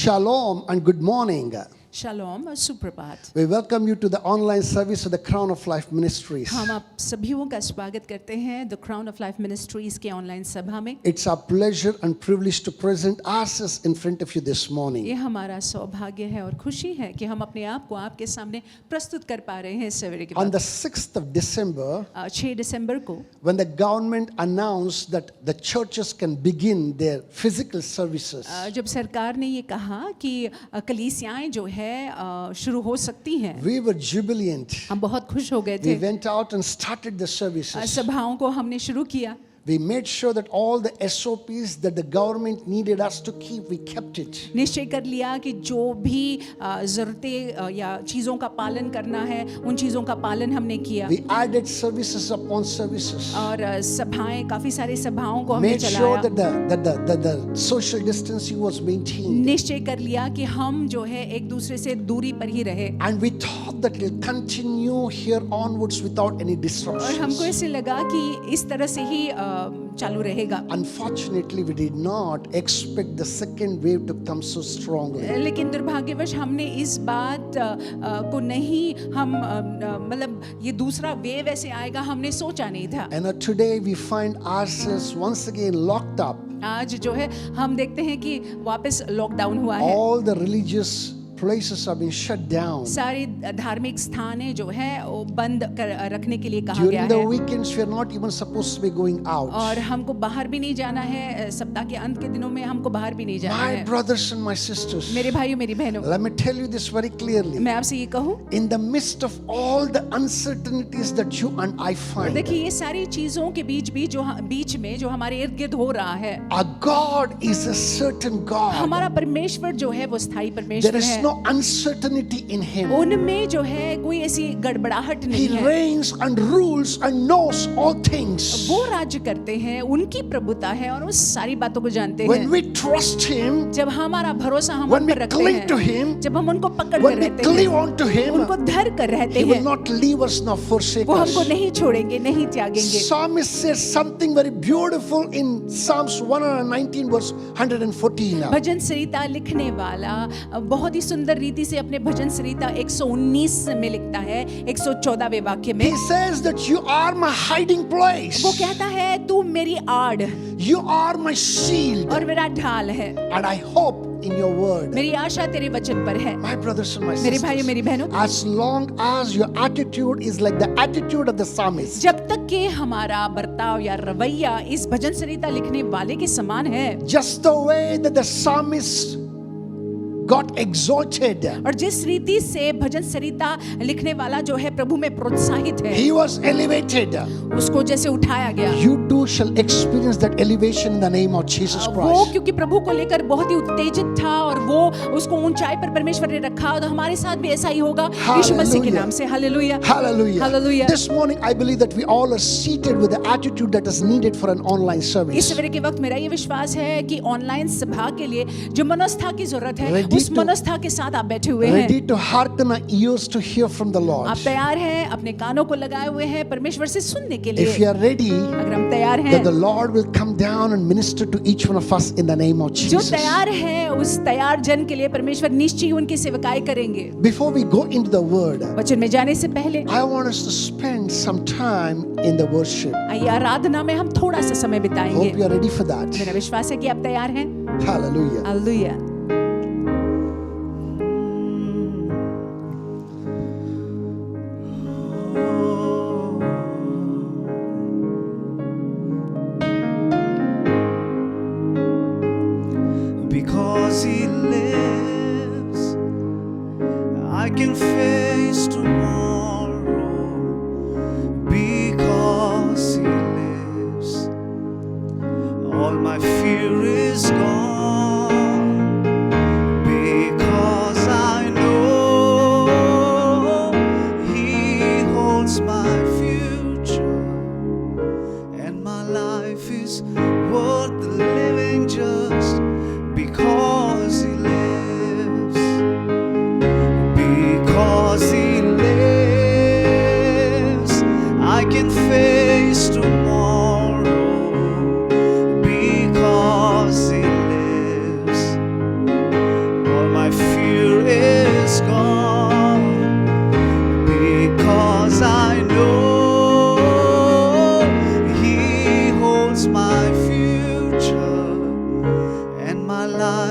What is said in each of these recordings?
Shalom and good morning. Shalom और सुप्रभात। We welcome you to the online service of the Crown of Life Ministries. हम आप सभीयों का स्वागत करते हैं the crown of life ministries के ऑनलाइन सभा में। It's our pleasure and privilege to present ourselves in front of you this morning. ये हमारा सौभाग्य है और खुशी है कि हम अपने आप को आपके सामने प्रस्तुत कर पा रहे हैं सवेरे के On वक्त। the 6th of December, 6 दिसंबर को when the government announced that the churches can begin their physical services, जब सरकार ने ये कहा कि कलीसियाएं जो है शुरू हो सकती हैं, we were jubilant. हम बहुत खुश हो गए We थे। went out and started the services. सभाओं को हमने शुरू किया। We made sure that all the SOPs that the government needed us to keep, we kept it. निश्चय कर लिया कि जो भी ज़रूरतें या चीज़ों का पालन करना है उन चीज़ों का पालन हमने किया। We added services upon services. और सभाएं काफी सारी सभाओं को हमने Made sure चलाया। that the social distancing was maintained. निश्चय कर लिया कि हम जो है एक दूसरे से दूरी पर ही रहे। And we thought that it will continue here onwards without any और हमको disruptions. ऐसे लगा कि इस तरह से ही चालू रहेगा। Unfortunately, we did not expect the second wave to come so strongly. लेकिन दुर्भाग्यवश हमने इस बात को नहीं हम मतलब ये दूसरा वेव ऐसे आएगा हमने सोचा नहीं था। And today we find ourselves once again locked up. आज जो है हम देखते हैं कि वापस लॉकडाउन हुआ है। All the religious places have been shut down. सारी धार्मिक स्थानें जो है वो बंद रखने के लिए कहा गया During the है। weekends, we are not even supposed to be going out. और हमको बाहर भी नहीं जाना है। सप्ताह के अंत के दिनों में हमको बाहर भी नहीं जाना My है। brothers and my sisters, मेरे भाइयों मेरी बहनों, let me tell you this very clearly. मैं आपसे ये कहूँ, In the midst of all the uncertainties that you and I find, देखिए ये सारी चीजों के बीच में जो हमारे इर्द गिर्द हो रहा है, our God is a certain God. हमारा परमेश्वर जो है वो स्थायी There परमेश्वर is है। no uncertainty in Him. उनमें जो है कोई ऐसी गड़बड़ाहट He नहीं है। reigns and rules and knows all things. वो राज्य करते हैं, उनकी प्रभुता है और वो सारी बातों को जानते When हैं। we trust Him, जब हमारा भरोसा हम when उन we पर रखते cling to हैं, Him, जब हम उनको पकड़ कर when we रहते cling हैं, on to Him, उनको धर कर रहते He will हैं, not leave us nor forsake वो हमको us. नहीं छोड़ेंगे, नहीं त्यागेंगे। Psalmist says something very beautiful in Psalms 119 verse 114. भजन संहिता लिखने वाला बहुत ही सुंदर रीति से अपने भजन संहिता 119 में लिखता है 114वें वाक्य में। He says that you are my hiding place. वो कहता है तू मेरी आड़ You are my shield. और मेरा ढाल है, And I hope in your word. मेरी आशा तेरे वचन पर है। My brothers and my मेरे भाइयों sisters, मेरी बहनों, as long as your attitude is like the attitude of the psalmist, जब तक कि हमारा बर्ताव या रवैया इस भजन संहिता लिखने वाले के समान है, just the way that the psalmist got exalted, और जिस रीति से भजन संहिता लिखने वाला जो है प्रभु में प्रोत्साहित है, he was elevated. उसको जैसे उठाया गया, You too shall experience that elevation in the name of Jesus वो Christ. क्योंकि प्रभु को लेकर बहुत ही उत्तेजित था और वो उसको ऊंचाई पर परमेश्वर ने रखा, तो हमारे साथ भी ऐसा ही होगा यीशु मसीह के नाम से। Hallelujah, Hallelujah. Hallelujah. This morning I believe that we all are seated with the attitude that is needed for an online इस service. सवेरे के वक्त मेरा ये विश्वास है कि ऑनलाइन सभा के लिए जो मनोस्था की जरूरत है, Ready उस to- मनोस्था के साथ आप बैठे हुए हैं। Ready to hearken our ears to hear from the Lord. आप तैयार हैं, अपने कानों को लगाए हुए हैं परमेश्वर से सुनने के If लिए। you are ready, अगर हम तैयार then the हैं, Lord will come down and minister to each one of us in the name of जो Jesus. तैयार है उस तैयार जन के लिए परमेश्वर निश्चय उनकी सेवकाई करेंगे। Before we go into the word, वचन में जाने से पहले I want us to spend some time in the worship. आइए आराधना में हम थोड़ा सा समय बिताएंगे। Hope you are ready for that. मेरा विश्वास है कि आप तैयार हैं। Hallelujah. Hallelujah. Because He lives, I can face tomorrow. Because He lives, all my fear is gone. Because I know He holds my future, and my life is worth living just because He lives. Because He lives.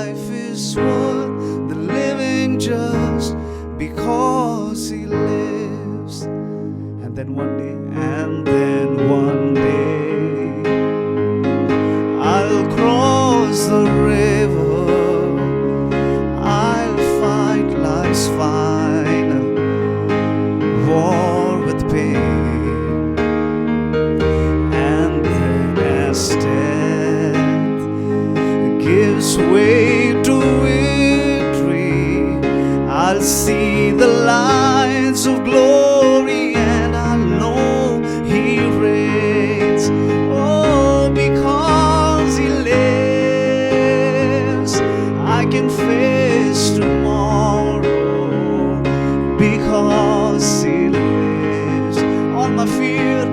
life is worth the living just because He lives. And then one day, I'll cross the river, I'll fight life's final war with pain. And then as death gives way to victory, I'll see the lights of glory, and I'll know He reigns. Oh, because He lives, I can face tomorrow. Because He lives, all my fear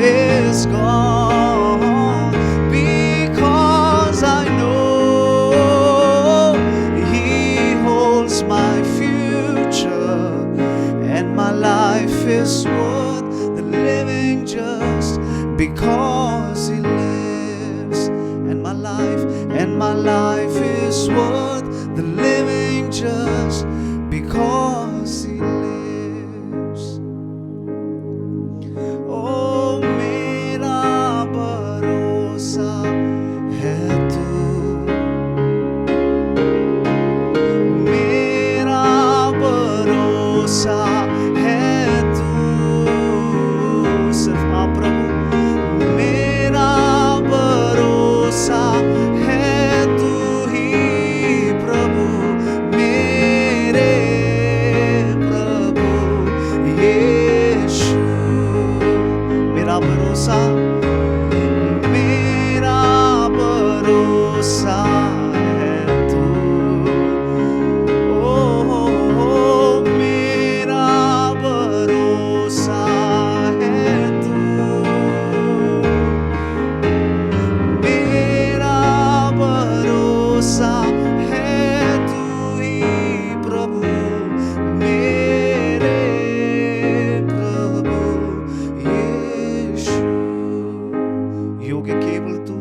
is gone. Because I know He holds my future, and my life is worth the living just because He lives. And my life is worth the living just because He lives. Oh, मेरा भरोसा है तू, मेरा भरोसा है तू, सिर्फ आप प्रभु। मेरा भरोसा है तू ही प्रभु, मेरे प्रभु यीशु। मेरा भरोसा है तू। ओ मेरा भरोसा है तू, मेरा भरोसा है तू ही प्रभु, मेरे प्रभु यीशु। योग्य केवल तू,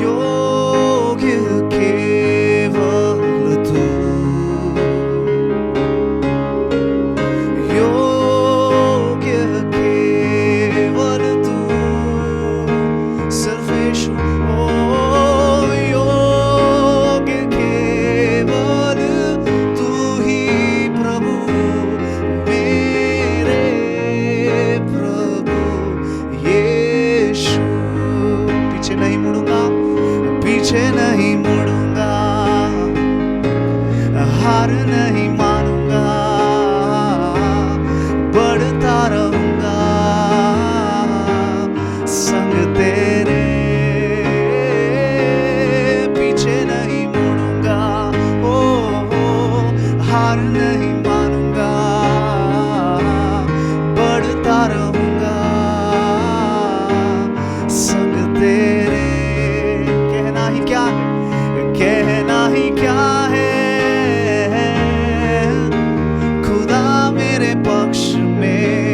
योग्य केवल तू, योग्य केवल तू, सिर्फ यीशु। ओ योग्य केवल तू ही प्रभु, मेरे प्रभु यीशु। पीछे नहीं मुड़ूंगा, पीछे नहीं मुड़ूंगा, हार नहीं मानूंगा, बढ़ता रहूंगा संग तेरे। पीछे नहीं मुड़ूंगा, ओ हार नहीं मानूंगा, बढ़ता रहूंगा संग तेरे। कहना ही क्या है, कहना ही क्या है, खुदा मेरे पक्ष में,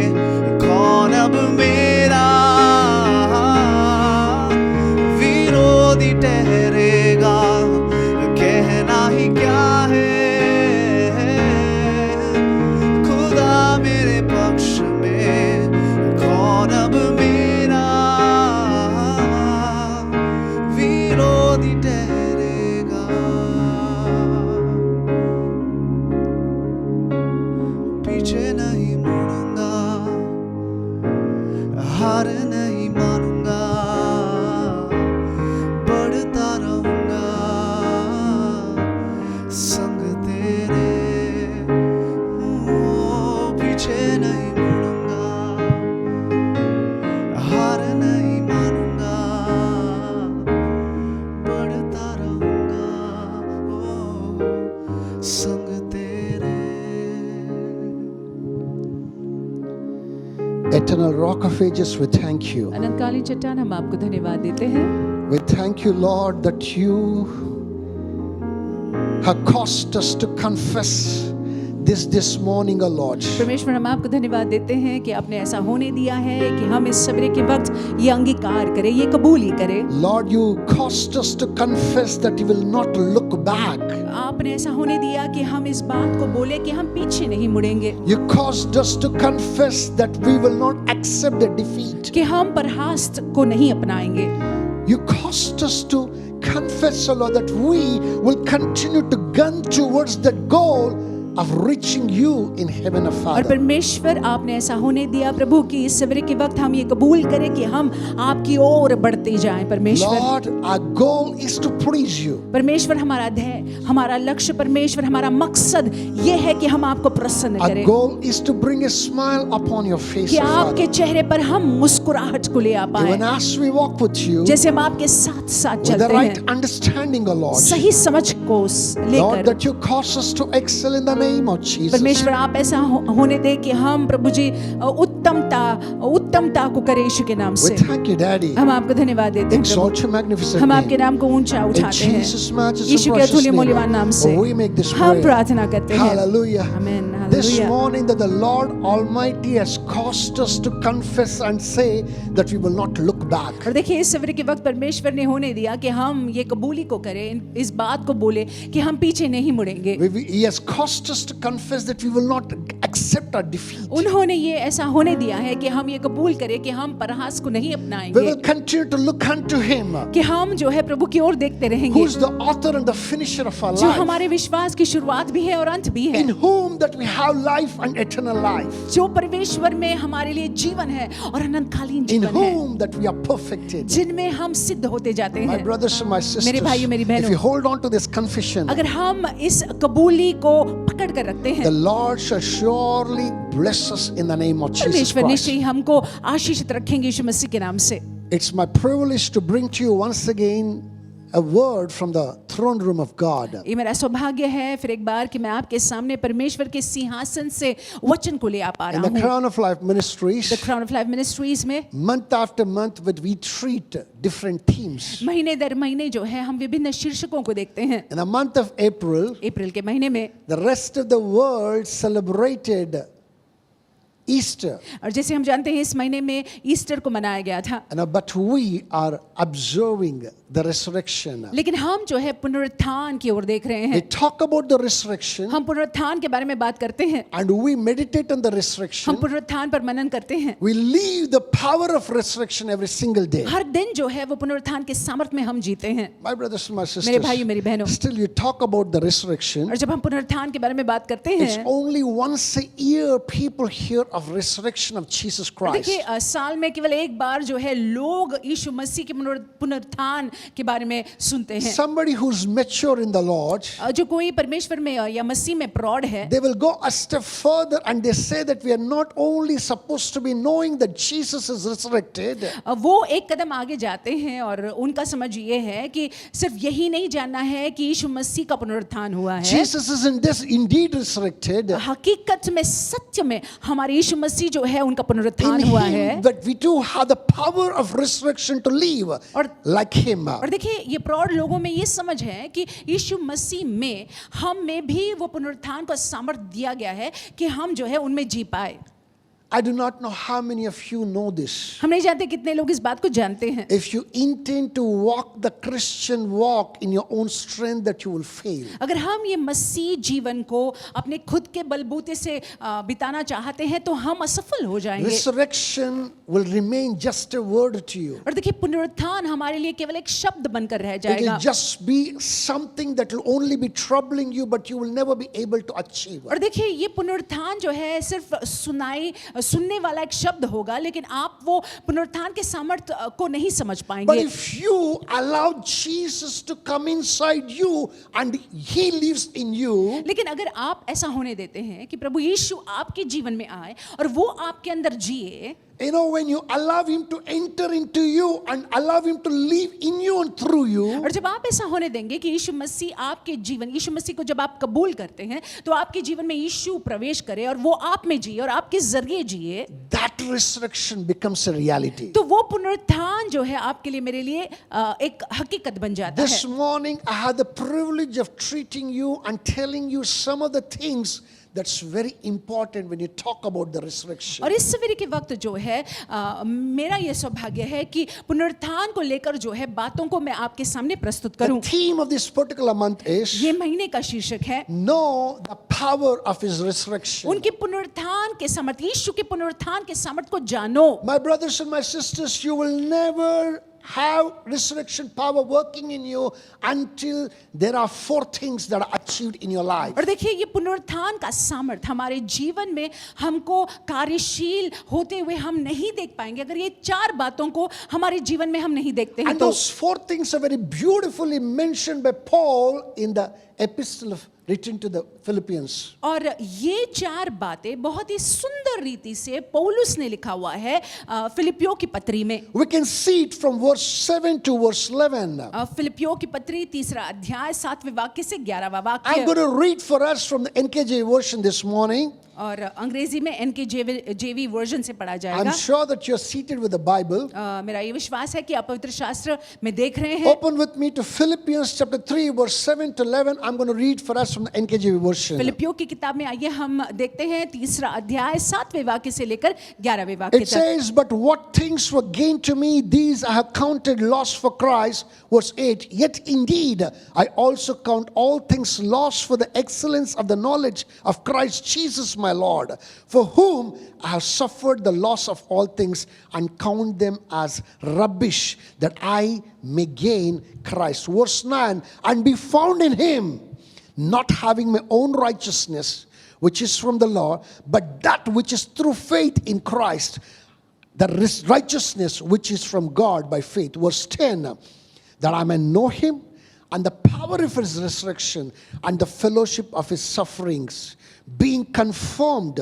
कौन अब मेरा विरोधी ठहरेगा। कहना ही क्या है, खुदा मेरे पक्ष में, कौन अब मेरा विरोधी ठहरेगा। पीछे नहीं मुड़ूंगा, हार नहीं मानूंगा, बढ़ता रहूंगा संग तेरे। पीछे नहीं मुड़ूंगा, हार नहीं मानूंगा, बढ़ता रहूंगा संग तेरे। Eternal Rock of Ages, we thank you. अनंतकालीन चट्टान, हम आपको धन्यवाद देते हैं। We thank you, Lord, that you have caused us to confess this morning, O Lord. परमेश्वर हम आपको धन्यवाद देते हैं कि आपने ऐसा होने दिया है कि हम इस सवेरे के वक्त ये अंगीकार करें, ये कबूल ही करें। Lord, you caused us to confess that we will not look back. आपने ऐसा होने दिया कि हम इस बात को बोले कि हम पीछे नहीं मुड़ेंगे, You caused us to confess that we will not accept the defeat. कि हम परहास्त को नहीं अपनाएंगे। You caused us to confess, O Lord, that we will continue to gun towards that goal of reaching you in heaven, O और Father. परमेश्वर आपने ऐसा होने दिया प्रभु कि इस सवेरे के वक्त हम ये कबूल करें कि हम आपकी ओर बढ़ते जाएं। परमेश्वर Lord, our goal is to please you. परमेश्वर हमारा ध्येय, हमारा लक्ष्य, परमेश्वर हमारा मकसद ये है कि हम आपको प्रसन्न Our करें, goal is to bring a smile upon your face, कि O आपके Father. चेहरे पर हम मुस्कुराहट को ले आ Even पाए, as we walk with you, जैसे हम आपके साथ साथ with the चलते right हैं, understanding, O Lord. सही समझ को Lord, लेकर। that you cause us to excel in the name of Jesus. परमेश्वर आप ऐसा होने दे कि हम प्रभु जी उत्तमता को करें यीशु के नाम We से। thank you, Daddy. हम आपको धन्यवाद देते हैं प्रभु, Exalt your magnificent हम आपके name. नाम को ऊंचा In उठाते हैं, Jesus' matchless यीशु and के precious अतुल्य मूल्यवान नाम से name, we make this हम prayer. प्रार्थना करते हैं। Hallelujah. आमीन, This hallelujah. morning that the Lord Almighty has caused us to confess and say that we will not look back. और देखिए इस सवेरे के वक्त परमेश्वर ने होने दिया कि हम ये कबूली को करें, इस बात को बोले कि हम पीछे नहीं मुड़ेंगे। He has caused us to confess that we will not accept our defeat. उन्होंने ये ऐसा होने दिया है कि हम ये कबूल करें कि हम परहास को नहीं We अपनाएंगे, will continue to look unto Him, कि हम जो है प्रभु की ओर देखते रहेंगे, who is the author and the finisher of our जो life, हमारे विश्वास की शुरुआत भी है और अंत भी है, in whom that we have life and eternal life, जो परमेश्वर में हमारे लिए जीवन है और अनंतकालीन in जीवन है, whom that we are perfected. जिनमें हम सिद्ध होते जाते My हैं। brothers and my sisters, भाइयों, मेरी बहनों, if you hold on to this confession, अगर हम इस कबूली को पकड़ कर रखते the हैं, Lord shall surely bless us in the name of Jesus परमेश्वर Christ. निश्चय ही हमको आशीषित रखेंगे यीशु मसीह के नाम से। It's my privilege to bring to you once again a word from the throne room of God. ये मेरा सौभाग्य है फिर एक बार कि मैं आपके सामने परमेश्वर के सिंहासन से वचन को ले आ पा In रहा the हूँ। Crown of Life Ministries, the crown of life ministries में month after month, we treat different themes. महीने दर महीने जो है हम विभिन्न शीर्षकों को देखते हैं। In the month of April, अप्रैल के महीने में the rest of the world celebrated Easter. और जैसे हम जानते हैं इस महीने में ईस्टर को मनाया गया था, But we are observing the resurrection. लेकिन हम जो है पुनरुत्थान की ओर देख रहे We हैं। talk about the resurrection हम पुनरुत्थान के बारे में बात करते हैं, and we meditate on the हम resurrection. पुनरुत्थान पर मनन करते हैं। We live the power of resurrection every single day. हर दिन जो है वो पुनरुत्थान के सामर्थ्य में हम जीते हैं। My brothers and my मेरे भाइयों, मेरी sisters, बहनों, still you talk about the resurrection. और जब हम पुनरुत्थान के बारे में बात करते It's हैं, only once a year people hear of resurrection of Jesus Christ. देखिए साल में केवल एक बार जो है लोग यीशु मसीह के पुनरुत्थान के बारे में सुनते हैं। Somebody who's mature in the Lord, जो कोई परमेश्वर में या मसीह में प्रौढ़ है, they will go a step further and they say that we are not only supposed to be knowing that Jesus is resurrected, वो एक कदम आगे जाते हैं और उनका समझ ये है कि सिर्फ यही नहीं जानना है कि यीशु मसीह का पुनरुत्थान हुआ है, Jesus is indeed resurrected. हकीकत में सत्य में हमारे यीशु मसीह जो है उनका पुनरुत्थान In हुआ Him है। that we do have the power of resurrection to live और like Him. और देखिए ये प्रौढ़ लोगों में ये समझ है कि यीशु मसीह में हम में भी वो पुनरुत्थान का सामर्थ्य दिया गया है कि हम जो है उनमें जी पाए। I do not know how many of you know this. हम नहीं जानते कितने लोग इस बात को जानते हैं। If you intend to walk the Christian walk in your own strength, that you will fail. अगर हम ये मसीह जीवन को अपने खुद के बलबूते से बिताना चाहते हैं तो हम असफल हो जाएंगे। Resurrection will remain just a word to you. और देखिए पुनरुत्थान हमारे लिए केवल एक शब्द बनकर रह It will जाएगा, just be something that will only be troubling you, but you will never be able to achieve. और देखिए ये पुनरुत्थान जो है सिर्फ सुनने वाला एक शब्द होगा, लेकिन आप वो पुनरुत्थान के सामर्थ्य को नहीं समझ But पाएंगे। if you allow Jesus to come inside you and He lives in you, लेकिन अगर आप ऐसा होने देते हैं कि प्रभु यीशु आपके जीवन में आए और वो आपके अंदर जिए, you know, when you allow Him to enter into you and allow Him to live in you and through you, और जब आप ऐसा होने देंगे कि यीशु मसीह आपके जीवन, यीशु मसीह को जब आप कबूल करते हैं तो आपके जीवन में यीशु प्रवेश करे और वो आप में जिए और आपके जरिए जिए, that resurrection becomes a reality. तो वो पुनरुत्थान जो है आपके लिए, मेरे लिए एक हकीकत बन जाता This है। morning I had the privilege of treating you and telling you some of the things that's very important when you talk about the resurrection. और इस सवेरे के वक्त जो है मेरा ये सौभाग्य है कि पुनरुत्थान को लेकर जो है बातों को मैं आपके सामने प्रस्तुत The करूं। theme of this particular month is ये महीने का शीर्षक है know the power of his resurrection. उनके पुनरुत्थान के सामर्थ, यीशु के पुनरुत्थान के सामर्थ को जानो। My brothers and my sisters, you will never have resurrection power working in you until there are 4 things that are achieved in your life. और देखिए ये पुनरुत्थान का सामर्थ हमारे जीवन में हमको कार्यशील होते हुए हम नहीं देख पाएंगे अगर ये 4 बातों को हमारे जीवन में हम नहीं देखते हैं And तो। those 4 things are very beautifully mentioned by Paul in the epistle written to the Philippians. और ये 4 बातें बहुत ही सुंदर रीति से पौलुस ने लिखा हुआ है फिलिपियों की पत्री में। We can see it from verse 7 to verse 11. फिलिपियों की पत्री 3 अध्याय 7वें वाक्य से 11वां I'm वाक्य। going to read for us from the NKJ version this morning. और अंग्रेजी में NKJV वर्जन से पढ़ा I'm जाएगा। sure that you're seated with the Bible. मेरा ये विश्वास है कि आप पवित्र शास्त्र में देख रहे हैं। Open with me to Philippians chapter 3 verse 7 to 11. I'm going to read for us from the NKJV version. फिलिपियों की किताब में आइए हम देखते हैं 3 अध्याय 7वें वाक्य से लेकर 11वें वाक्य It तक। says, but what things were gained to me, these I have counted loss for Christ. Verse 8, yet indeed I also count all things lost for the excellence of the knowledge of Christ Jesus my Lord, for whom I have suffered the loss of all things and count them as rubbish, that I may gain Christ. Verse 9, and be found in him, not having my own righteousness, which is from the law, but that which is through faith in Christ, the righteousness which is from God by faith. Verse 10, that I may know him and the power of his resurrection and the fellowship of his sufferings, being conformed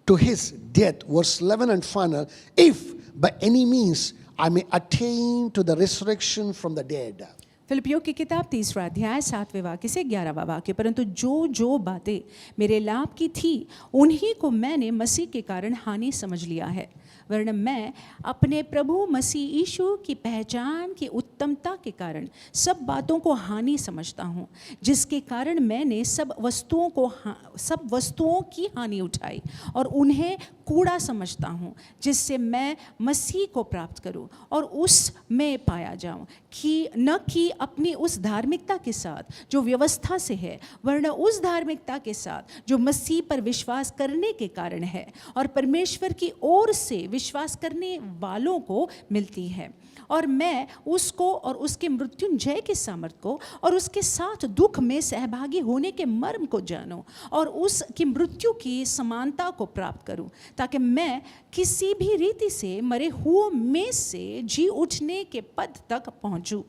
to his death. Verse 11 and final, if by any means I may attain to the resurrection from the dead. फिलिपियों की किताब 3 अध्याय 7वें वाक्य से 11वां वाक्य, परंतु जो बातें मेरे लाभ की थी उन्हीं को मैंने मसीह के कारण हानि समझ लिया है, वरन मैं अपने प्रभु मसीह यीशु की पहचान की उत्तमता के कारण सब बातों को हानि समझता हूँ, जिसके कारण मैंने सब वस्तुओं की हानि उठाई और उन्हें कूड़ा समझता हूँ, जिससे मैं मसीह को प्राप्त करूँ और उस में पाया जाऊँ, कि न कि अपनी उस धार्मिकता के साथ जो व्यवस्था से है, वरन उस धार्मिकता के साथ जो मसीह पर विश्वास करने के कारण है और परमेश्वर की ओर से विश्वास करने वालों को मिलती है। और मैं उसको और उसके मृत्युंजय के सामर्थ को और उसके साथ दुख में सहभागी होने के मर्म को जानूं और उसकी मृत्यु की समानता को प्राप्त करूं, ताकि मैं किसी भी रीति से मरे हुओं में से जी उठने के पद तक पहुंचूं।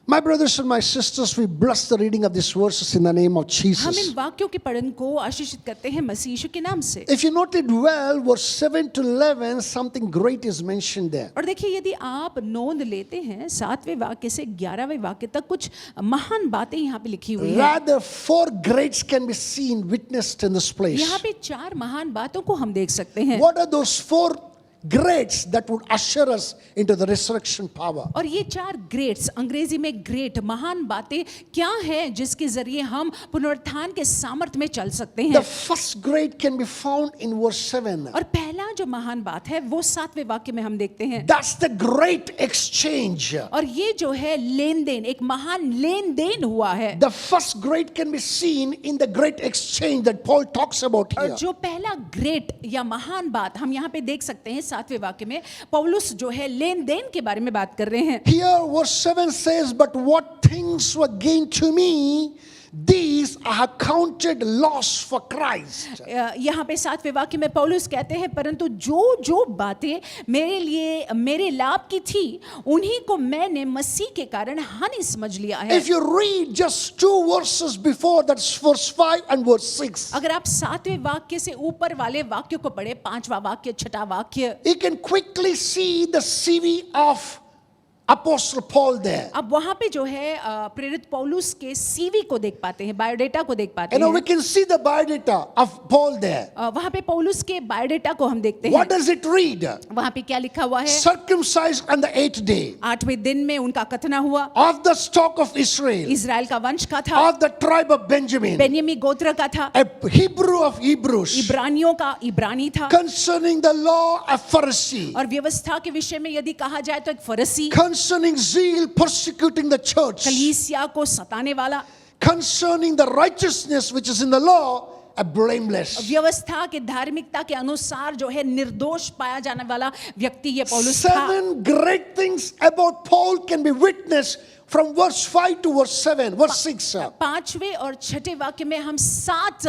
My brothers and my sisters, we bless the reading of these verses in the name of हम Jesus. इन वाक्यों के पठन को आशीषित करते हैं मसीह यीशु के नाम से। If you noted well, verse 7 to 11, something great is mentioned there. और देखिए यदि आप नोंद लेते हैं 7वें वाक्य से 11वें वाक्य तक कुछ महान बातें यहाँ पे लिखी हुई है। Rather, 4 greats can be seen, witnessed in this place. यहाँ पे 4 महान बातों को हम देख सकते हैं। What are those 4 greats that would usher us into the resurrection power? और ये 4 ग्रेट्स, अंग्रेजी में ग्रेट, महान बातें क्या है जिसके जरिए हम पुनरुत्थान के सामर्थ्य में चल सकते The हैं। first great can be found in verse 7. और पहला जो महान बात है वो 7वें वाक्य में हम देखते हैं। That's the great exchange. और ये जो है लेन देन, एक महान लेन देन हुआ है। The first great can be seen in the great exchange that Paul talks about और here. जो पहला ग्रेट या महान बात हम यहाँ पे देख सकते हैं 7वें वाक्य में, पौलुस जो है लेन देन के बारे में बात कर रहे हैं। Here verse 7 says, but what things were gained to me, these I have counted loss for Christ. यहाँ पे 7वें वाक्य में पौलुस कहते हैं, परंतु जो बातें मेरे लिए मेरे लाभ की थी उन्हीं को मैंने मसीह के कारण हानि समझ लिया है। If you read just 2 verses before, that's verse 5 and verse 6, अगर आप 7वें वाक्य से ऊपर वाले वाक्य को पढ़े, 5वां वाक्य, 6वां वाक्य, you can quickly see the CV of Apostle Paul there. अब वहां पे जो है प्रेरित पौलुस के सीवी को देख पाते हैं, बायोडेटा को देख पाते You know, we हैं। can see the biodata of Paul there. वहां पे पौलुस के बायोडेटा को हम देखते What हैं। does it read? वहां पे क्या लिखा हुआ है? Circumcised on the 8th day, 8वें दिन में उनका कथना हुआ, of the stock of Israel, Israel का वंश का था, of the tribe of Benjamin, Benjamin गोत्र का था, a Hebrew of Hebrews, इब्रानियों का इब्रानी था, concerning the law, a Pharisee, और व्यवस्था के विषय में यदि कहा जाए तो एक फरीसी, concerning zeal, persecuting the church, कलीसिया को सताने वाला, concerning the righteousness which is in the law, a blameless. व्यवस्था के धार्मिकता के अनुसार जो है निर्दोष पाया जाने वाला व्यक्ति ये पौलुस था। 7 great things about Paul can be witnessed from verse 5 to verse 7, verse 6. 5वें और 6ठे वाक्य में हम 7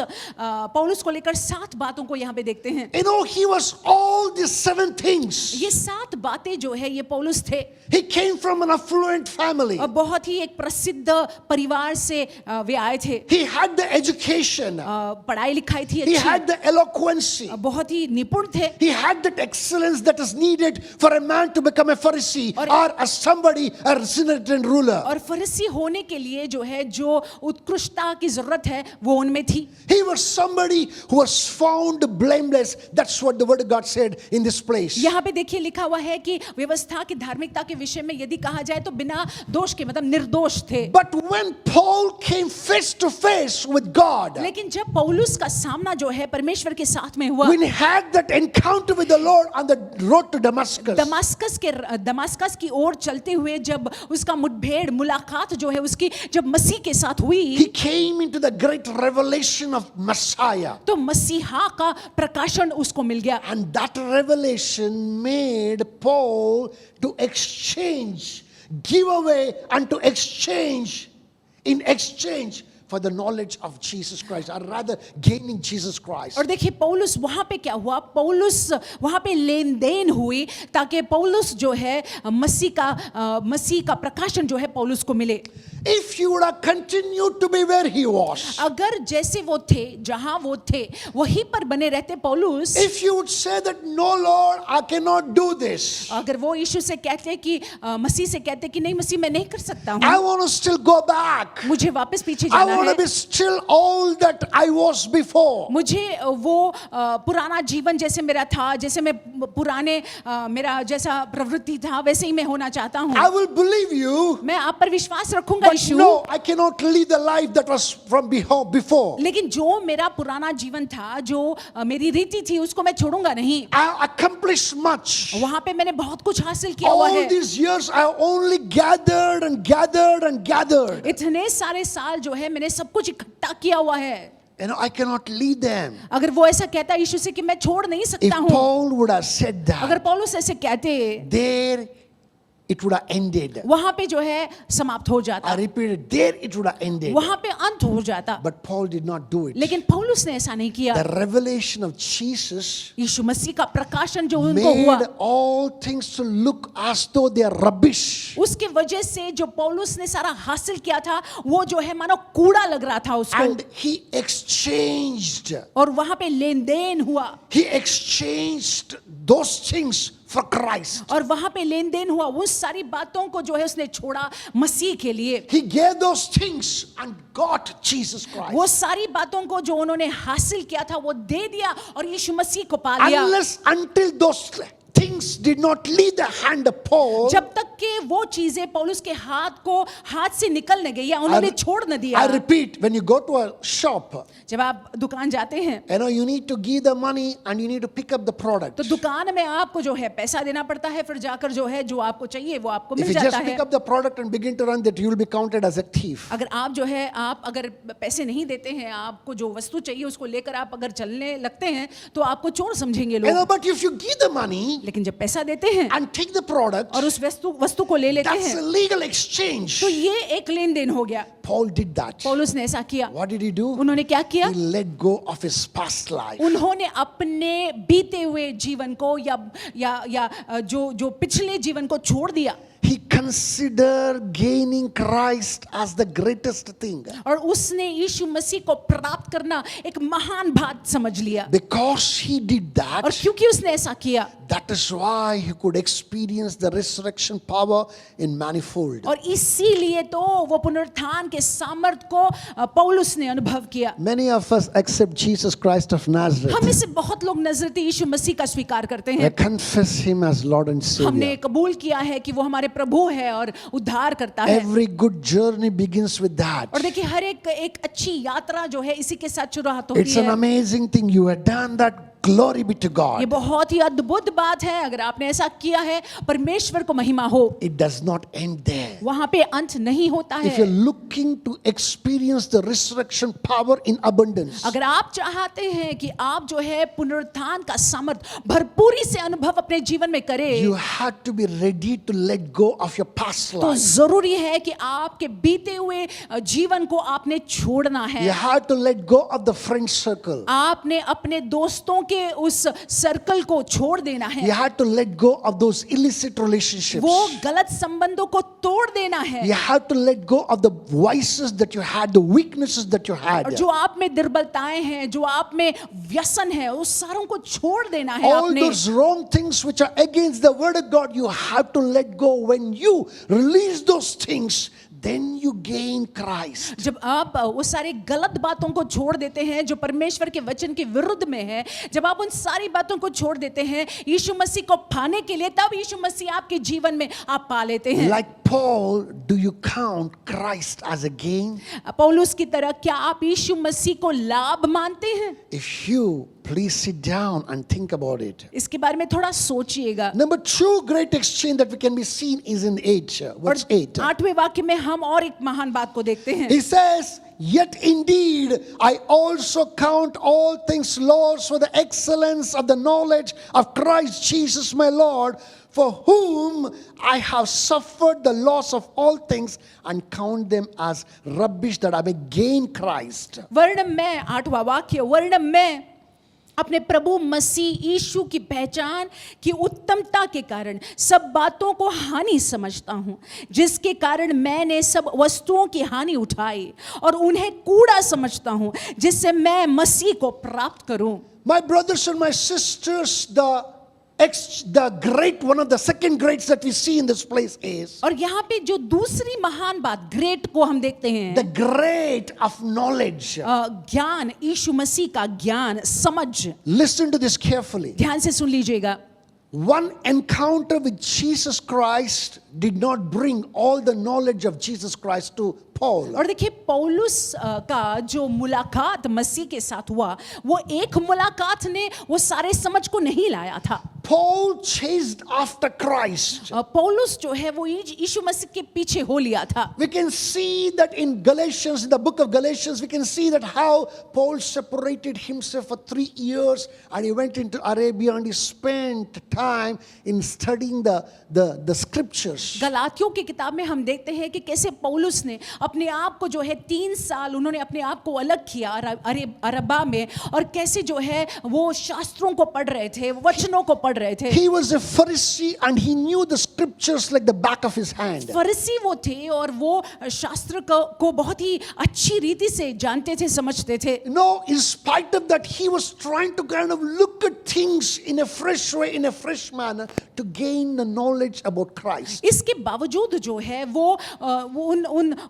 पौलुस को लेकर 7 बातों को यहाँ पे देखते हैं। You know, he was all these 7 things. ये 7 बातें जो है ये पौलुस थे, He came from an affluent family. और बहुत ही एक प्रसिद्ध परिवार से वे आए थे। He had the education. पढ़ाई लिखाई थी He अच्छी, had the eloquency. बहुत ही निपुण थे, He had that excellence that is needed for a man to become a Pharisee और- or a somebody, a Sanhedrin ruler. और फरीसी होने के लिए जो है जो उत्कृष्टता की जरूरत है वो उनमें थी। He was somebody who was found blameless. That's what the word of God said in this place. यहाँ पे देखिए लिखा हुआ है कि व्यवस्था की धार्मिकता के विषय में यदि कहा जाए तो बिना दोष के मतलब निर्दोष थे। But when Paul came face to face with God, लेकिन जब पौलुस का सामना जो है परमेश्वर के साथ में हुआ, when he had that encounter with the Lord on the road to Damascus, Damascus की ओर चलते हुए जब उसका मुठभेड़ मुलाकात जो है उसकी जब मसीह के साथ हुई, he came into the great revelation of Messiah. तो मसीहा का प्रकाशन उसको मिल गया, And that revelation made Paul to exchange, give away and to exchange, in exchange for the knowledge of Jesus Christ, or rather gaining Jesus Christ. और देखिए पौलुस वहां पे क्या हुआ, पौलुस वहां पे लेन देन हुई ताकि पौलुस जो है मसीह का प्रकाशन जो है पौलुस को मिले। If you would have continued to be where he was, अगर जैसे वो थे जहां वो थे वहीं पर बने रहते पौलुस, if you would say that no Lord, I cannot do this, अगर वो यीशु से कहते कि मसीह से कहते कि नहीं मसीह मैं नहीं कर सकता I हूँ, want to still go back, मुझे वापस पीछे I जाना want to है, be still all that I was before. मुझे वो पुराना जीवन जैसे मेरा था, जैसे मैं पुराने मेरा जैसा प्रवृत्ति था वैसे ही मैं होना चाहता हूँ। I will believe you, मैं आप पर विश्वास रखूंगा but Yeshu, no, I cannot lead the life that was from before. लेकिन जो मेरा पुराना जीवन था, जो मेरी रीति थी उसको मैं छोड़ूंगा नहीं। I accomplished much. वहां पे मैंने बहुत कुछ हासिल किया हुआ All है, these years I have only gathered and gathered and gathered. इतने सारे साल जो है मैंने सब कुछ इकट्ठा किया हुआ है। You know, I cannot lead them. अगर वो ऐसा कहता यीशु से कि मैं छोड़ नहीं If सकता हूँ, Paul would have said अगर that, पौलुस ऐसे कहते, there it would have ended. वहां पे जो है समाप्त हो जाता, I repeat it, there it would have ended. वहां पे अंत हो जाता। But Paul did not do it. लेकिन पौलुस ने ऐसा नहीं किया। The revelation of Jesus यीशु मसीह का प्रकाशन जो उनको हुआ, made all things to look as though they are rubbish. उसके वजह से जो पौलुस ने सारा हासिल किया था वो जो है मानो कूड़ा लग रहा था उसको, And he exchanged. और वहां पे लेन देन हुआ, He exchanged those things for Christ. और वहां पे लेन देन हुआ, उस सारी बातों को जो है उसने छोड़ा मसीह के लिए। He gave those things and got Jesus Christ. वो सारी बातों को जो उन्होंने हासिल किया था वो दे दिया और यीशु मसीह को पा लिया। Unless until those things did not leave the hand of Paul, जब तक कि वो चीजें पौलुस के हाथ से निकल न गई या उन्होंने छोड़ न दिया। I repeat, when you go to a shop, जब आप दुकान जाते हैं you know, you need to give the money and you need to pick up the product. तो दुकान में आपको जो है पैसा देना पड़ता है, फिर जाकर जो है जो आपको चाहिए वो आपको If मिल you जाता just है। pick up the product and begin to run that, you will be counted as a thief. अगर आप जो है आप अगर पैसे नहीं देते हैं, आपको जो वस्तु चाहिए उसको लेकर आप अगर चलने लगते हैं तो आपको चोर समझेंगे You know, लोग। but if you give the money लेकिन जब पैसा देते हैं and take the product, और उस वस्तु को ले लेते that's a हैं legal exchange. तो ये एक लेन देन हो गया। Paul did that. पौलुस ने ऐसा किया। What did he do? उन्होंने क्या किया? He let go of his past life. उन्होंने अपने बीते हुए जीवन को या जो पिछले जीवन को छोड़ दिया। he considered gaining Christ as the greatest thing. और उसने यीशु मसीह को प्राप्त करना एक महान बात समझ लिया। Because he did और that, क्योंकि उसने ऐसा किया, that is why he could experience the resurrection power in manifold. और इसीलिए तो वो पुनरुत्थान के सामर्थ को पौलुस ने अनुभव किया। Many of us accept Jesus Christ of Nazareth. हम में से बहुत लोग नजरती यीशु मसीह का स्वीकार करते We हैं। confess him as Lord and हमने Savior. कबूल किया है कि वो हमारे प्रभु है और उद्धार करता है। Every good journey begins with that. और देखिए हर एक अच्छी यात्रा जो है इसी के साथ शुरुआत होती It's an है। amazing thing. You have done that. Glory be to ये God. बहुत ही अद्भुत बात है, अगर आपने ऐसा किया है, परमेश्वर को महिमा हो। It does not end there. वहां पे अंत नहीं होता If you're है। looking to experience the resurrection power in abundance, अगर आप चाहते हैं कि आप जो है पुनरुत्थान का सामर्थ भरपूरी से अनुभव अपने जीवन में करें, you have to be ready to let go of your past तो life. जरूरी है कि आपके बीते हुए जीवन को आपने छोड़ना You है। have to let go of the friend circle. आपने अपने दोस्तों के उस सर्कल को छोड़ देना You है। have to let go of those illicit relationships. वो गलत संबंधों को तोड़ देना है। You have to let go of the vices that you had, the weaknesses that you और had. जो आप में दुर्बलताएं हैं, जो आप में व्यसन है, उस सारों को छोड़ देना है All आपने। those wrong things which are against the word of God, you have to let go. When you release those things, then you gain Christ. जब आप वो सारी गलत बातों को छोड़ देते हैं जो परमेश्वर के वचन के विरुद्ध में है, जब आप उन सारी बातों को छोड़ देते हैं यीशु मसीह को पाने के लिए, तब यीशु मसीह आपके जीवन में आप पा लेते हैं। Like Paul, do you count Christ as a gain? पौलुस की तरह क्या आप यीशु मसीह को लाभ मानते हैं? If you, please sit down and think about it. इसके बारे में थोड़ा सोचिएगा। Number two great exchange that we can be seen is in 8, verse 8. 8वें वाक्य में हम और एक महान बात को देखते हैं। He says, yet indeed I also count all things lost for the excellence of the knowledge of Christ Jesus my Lord, for whom I have suffered the loss of all things and count them as rubbish that I may gain Christ. वर्ण में 8वां वाक्य, वर्ण में अपने प्रभु मसीह यीशु की पहचान की उत्तमता के कारण सब बातों को हानि समझता हूँ, जिसके कारण मैंने सब वस्तुओं की हानि उठाई और उन्हें कूड़ा समझता हूँ, जिससे मैं मसीह को प्राप्त करूँ। My brothers and my sisters, the great, one of the second greats that we see in this place is और यहाँ पे जो दूसरी महान बात ग्रेट को हम देखते हैं, the great of knowledge. ज्ञान, यीशु मसीह का ज्ञान, समझ। Listen to this carefully. ध्यान से सुन लीजिएगा। One encounter with Jesus Christ did not bring all the knowledge of Jesus Christ to Paul. और देखिए पौलुस का जो मुलाकात मसीह के साथ हुआ, वो एक मुलाकात ने वो सारे समझ को नहीं लाया था। Paul chased after Christ. पौलुस जो है वो यीशु मसीह के पीछे हो लिया था। We can see that in Galatians, in the book of Galatians, we can see that how Paul separated himself for 3 years and he went into Arabia and he spent time in studying the scriptures. गलातियों की किताब में हम देखते हैं कि कैसे पौलुस ने अपने आप को जो है 3 साल उन्होंने अपने आप को अलग किया अरबा में, और कैसे जो है वो शास्त्रों को पढ़ रहे थे, वचनों को पढ़ रहे थे। He was a Pharisee and he knew the scriptures like the back of his hand. फरीसी वो थे और वो शास्त्र को बहुत ही अच्छी रीति से जानते थे, समझते थे। No, in spite of that, he was trying to kind of look at things in a fresh way, in a fresh manner, to gain the knowledge about Christ. इसके बावजूद जो है वो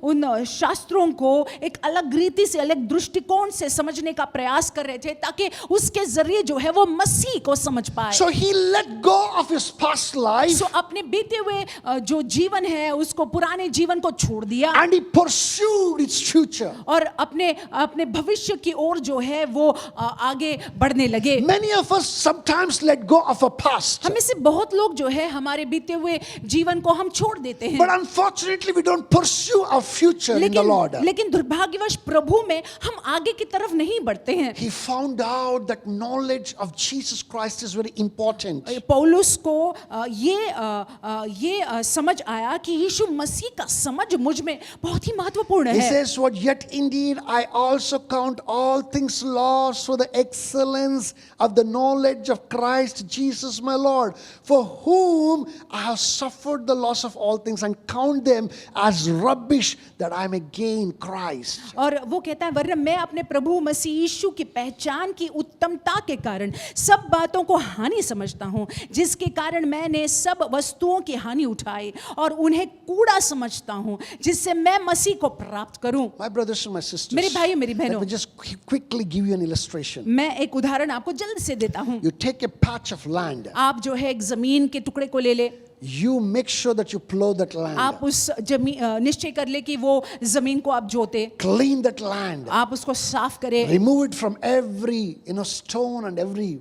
उन शास्त्रों को एक अलग रीति से, अलग दृष्टिकोण से समझने का प्रयास कर रहे थे, ताकि उसके जरिए जो है वो मसीह को समझ पाए। So he let go of his past life अपने बीते हुए जो जीवन है उसको, पुराने जीवन को छोड़ दिया and he pursued its future. और अपने भविष्य की ओर जो है वो आगे बढ़ने लगे। Many of us sometimes let go of our past, हमें से बहुत लोग जो है हमारे बीते हुए जीवन को हम छोड़ देते हैं, but unfortunately we don't pursue our future in the Lord. लेकिन दुर्भाग्यवश प्रभु में हम आगे की तरफ नहीं बढ़ते हैं। He found out that knowledge of Jesus Christ is very important. important. पौलुस को ये समझ आया कि यीशु मसीह का समझ मुझ में बहुत ही महत्वपूर्ण He है. says, "What yet indeed I also count all things lost for the excellence of the knowledge of Christ Jesus my Lord, for whom I have suffered the loss of all things and count them as rubbish that I may gain Christ." और वो कहता है, वरना मैं अपने प्रभु मसीह यीशु की पहचान की उत्तमता के कारण सब बातों को हानि समझता हूँ, जिसके कारण मैंने सब वस्तुओं की हानि उठाई और उन्हें कूड़ा समझता हूँ, जिससे मैं मसीह को प्राप्त करूं. My brothers and my sisters, मेरे भाई मेरी let बहनों, me just quickly give you an illustration. मैं एक उदाहरण आपको जल्द से देता हूँ. You take a patch of land, आप जो है एक जमीन के टुकड़े को ले ले, you make sure that you plow that land, आप उस जमीन निश्चय कर ले कि वो जमीन को आप जोते, clean that land, आप उसको साफ करें, remove it from every stone and every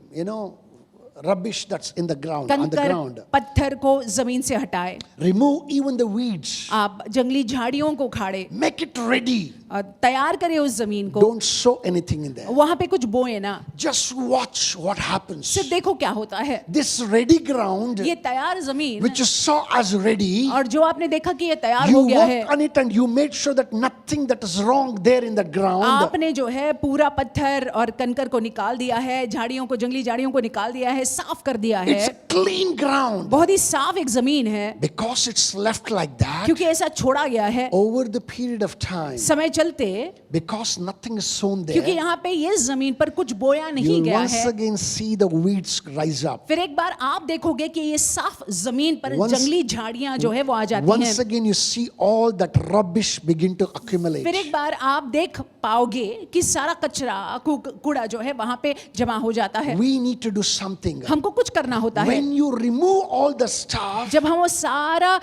rubbish that's in the ground, on the कंकर ground. पत्थर को जमीन से हटाए, Remove even the weeds. आप जंगली झाड़ियों को उखाड़े, Make it ready. तैयार करें उस जमीन को, Don't sow anything in there. वहां पे कुछ बोए ना, Just watch what happens. सिर्फ देखो क्या होता है. This ready ground, ये तैयार जमीन which you saw as ready, और जो आपने देखा कि ये तैयार you हो गया है, worked on it and you made sure that nothing that is wrong there in that ground. आपने जो है पूरा पत्थर और कंकर को निकाल दिया है, झाड़ियों को, जंगली झाड़ियों को निकाल दिया है, साफ कर दिया It's है. a clean ground. बहुत ही साफ एक जमीन है. Because it's left like that, क्योंकि ऐसा छोड़ा गया है over the period of time, समय चलते, because nothing is sown क्योंकि there, यहाँ पे ये जमीन पर कुछ बोया नहीं you'll गया once है. again see the weeds rise up. फिर एक बार आप देखोगे कि ये साफ जमीन पर Once- जंगली झाड़ियां जो है वो आ जाती Once हैं. again, you see all that rubbish begin to accumulate. फिर एक बार आप देख पाओगे कि सारा कचरा कूड़ा जो है वहां पे जमा हो जाता है. We need to do something. हमको कुछ करना होता है. When you remove all the stuff, जब हम वो सारा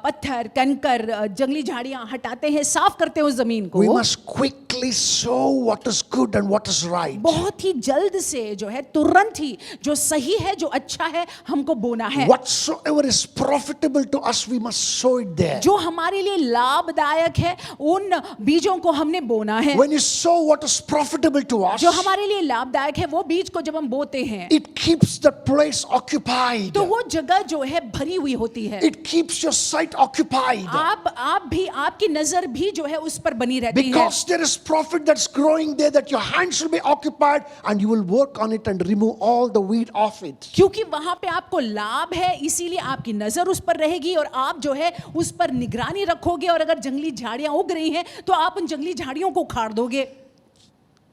पत्थर, कंकर, जंगली झाड़ियां हटाते हैं, साफ करते हैं उस जमीन को, we must quickly sow what is good and what is right. बहुत ही जल्द से जो है, तुरंत ही जो सही है, जो अच्छा है, हमको बोना है. Whatsoever is profitable to us, we must sow it there. जो हमारे लिए लाभदायक है, उन बीजों को हमने बोना है. When you sow what is profitable to us, जो हमारे लिए लाभदायक है, वो बीज को जब हम बोते हैं, it keeps that place occupied. तो वो जगह जो है भरी हुई होती है. It keeps your sight occupied. आप भी, आपकी नजर भी जो है उस पर बनी रहती है. Because there is profit that's growing there, that your hands will be occupied and you will work on it and remove all the weed off it. क्योंकि वहां पे आपको लाभ है, इसीलिए आपकी नजर उस पर रहेगी और आप जो है उस पर निगरानी रखोगे. और अगर जंगली झाड़ियां उग रही हैं तो आप उन जंगली झाड़ियों को उखाड़ दोगे.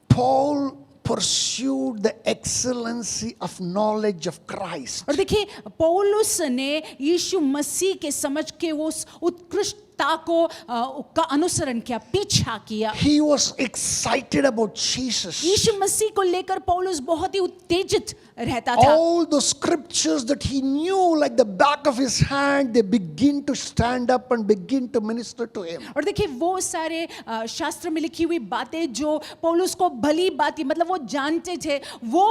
Paul pursued the excellency of knowledge of Christ. और देखिए, पौलुस ने यीशु मसीह के समझ के उस उत्कृष्टता को का अनुसरण किया, पीछा किया. He was excited about Jesus. यीशु मसीह को लेकर पौलुस बहुत ही उत्तेजित रहता था. All the scriptures that he knew like the back of his hand, they begin to stand up and begin to minister to him. और देखिए, वो सारे शास्त्र में लिखी हुई बातें जो पौलुस को भली बात, मतलब वो जानते थे, वो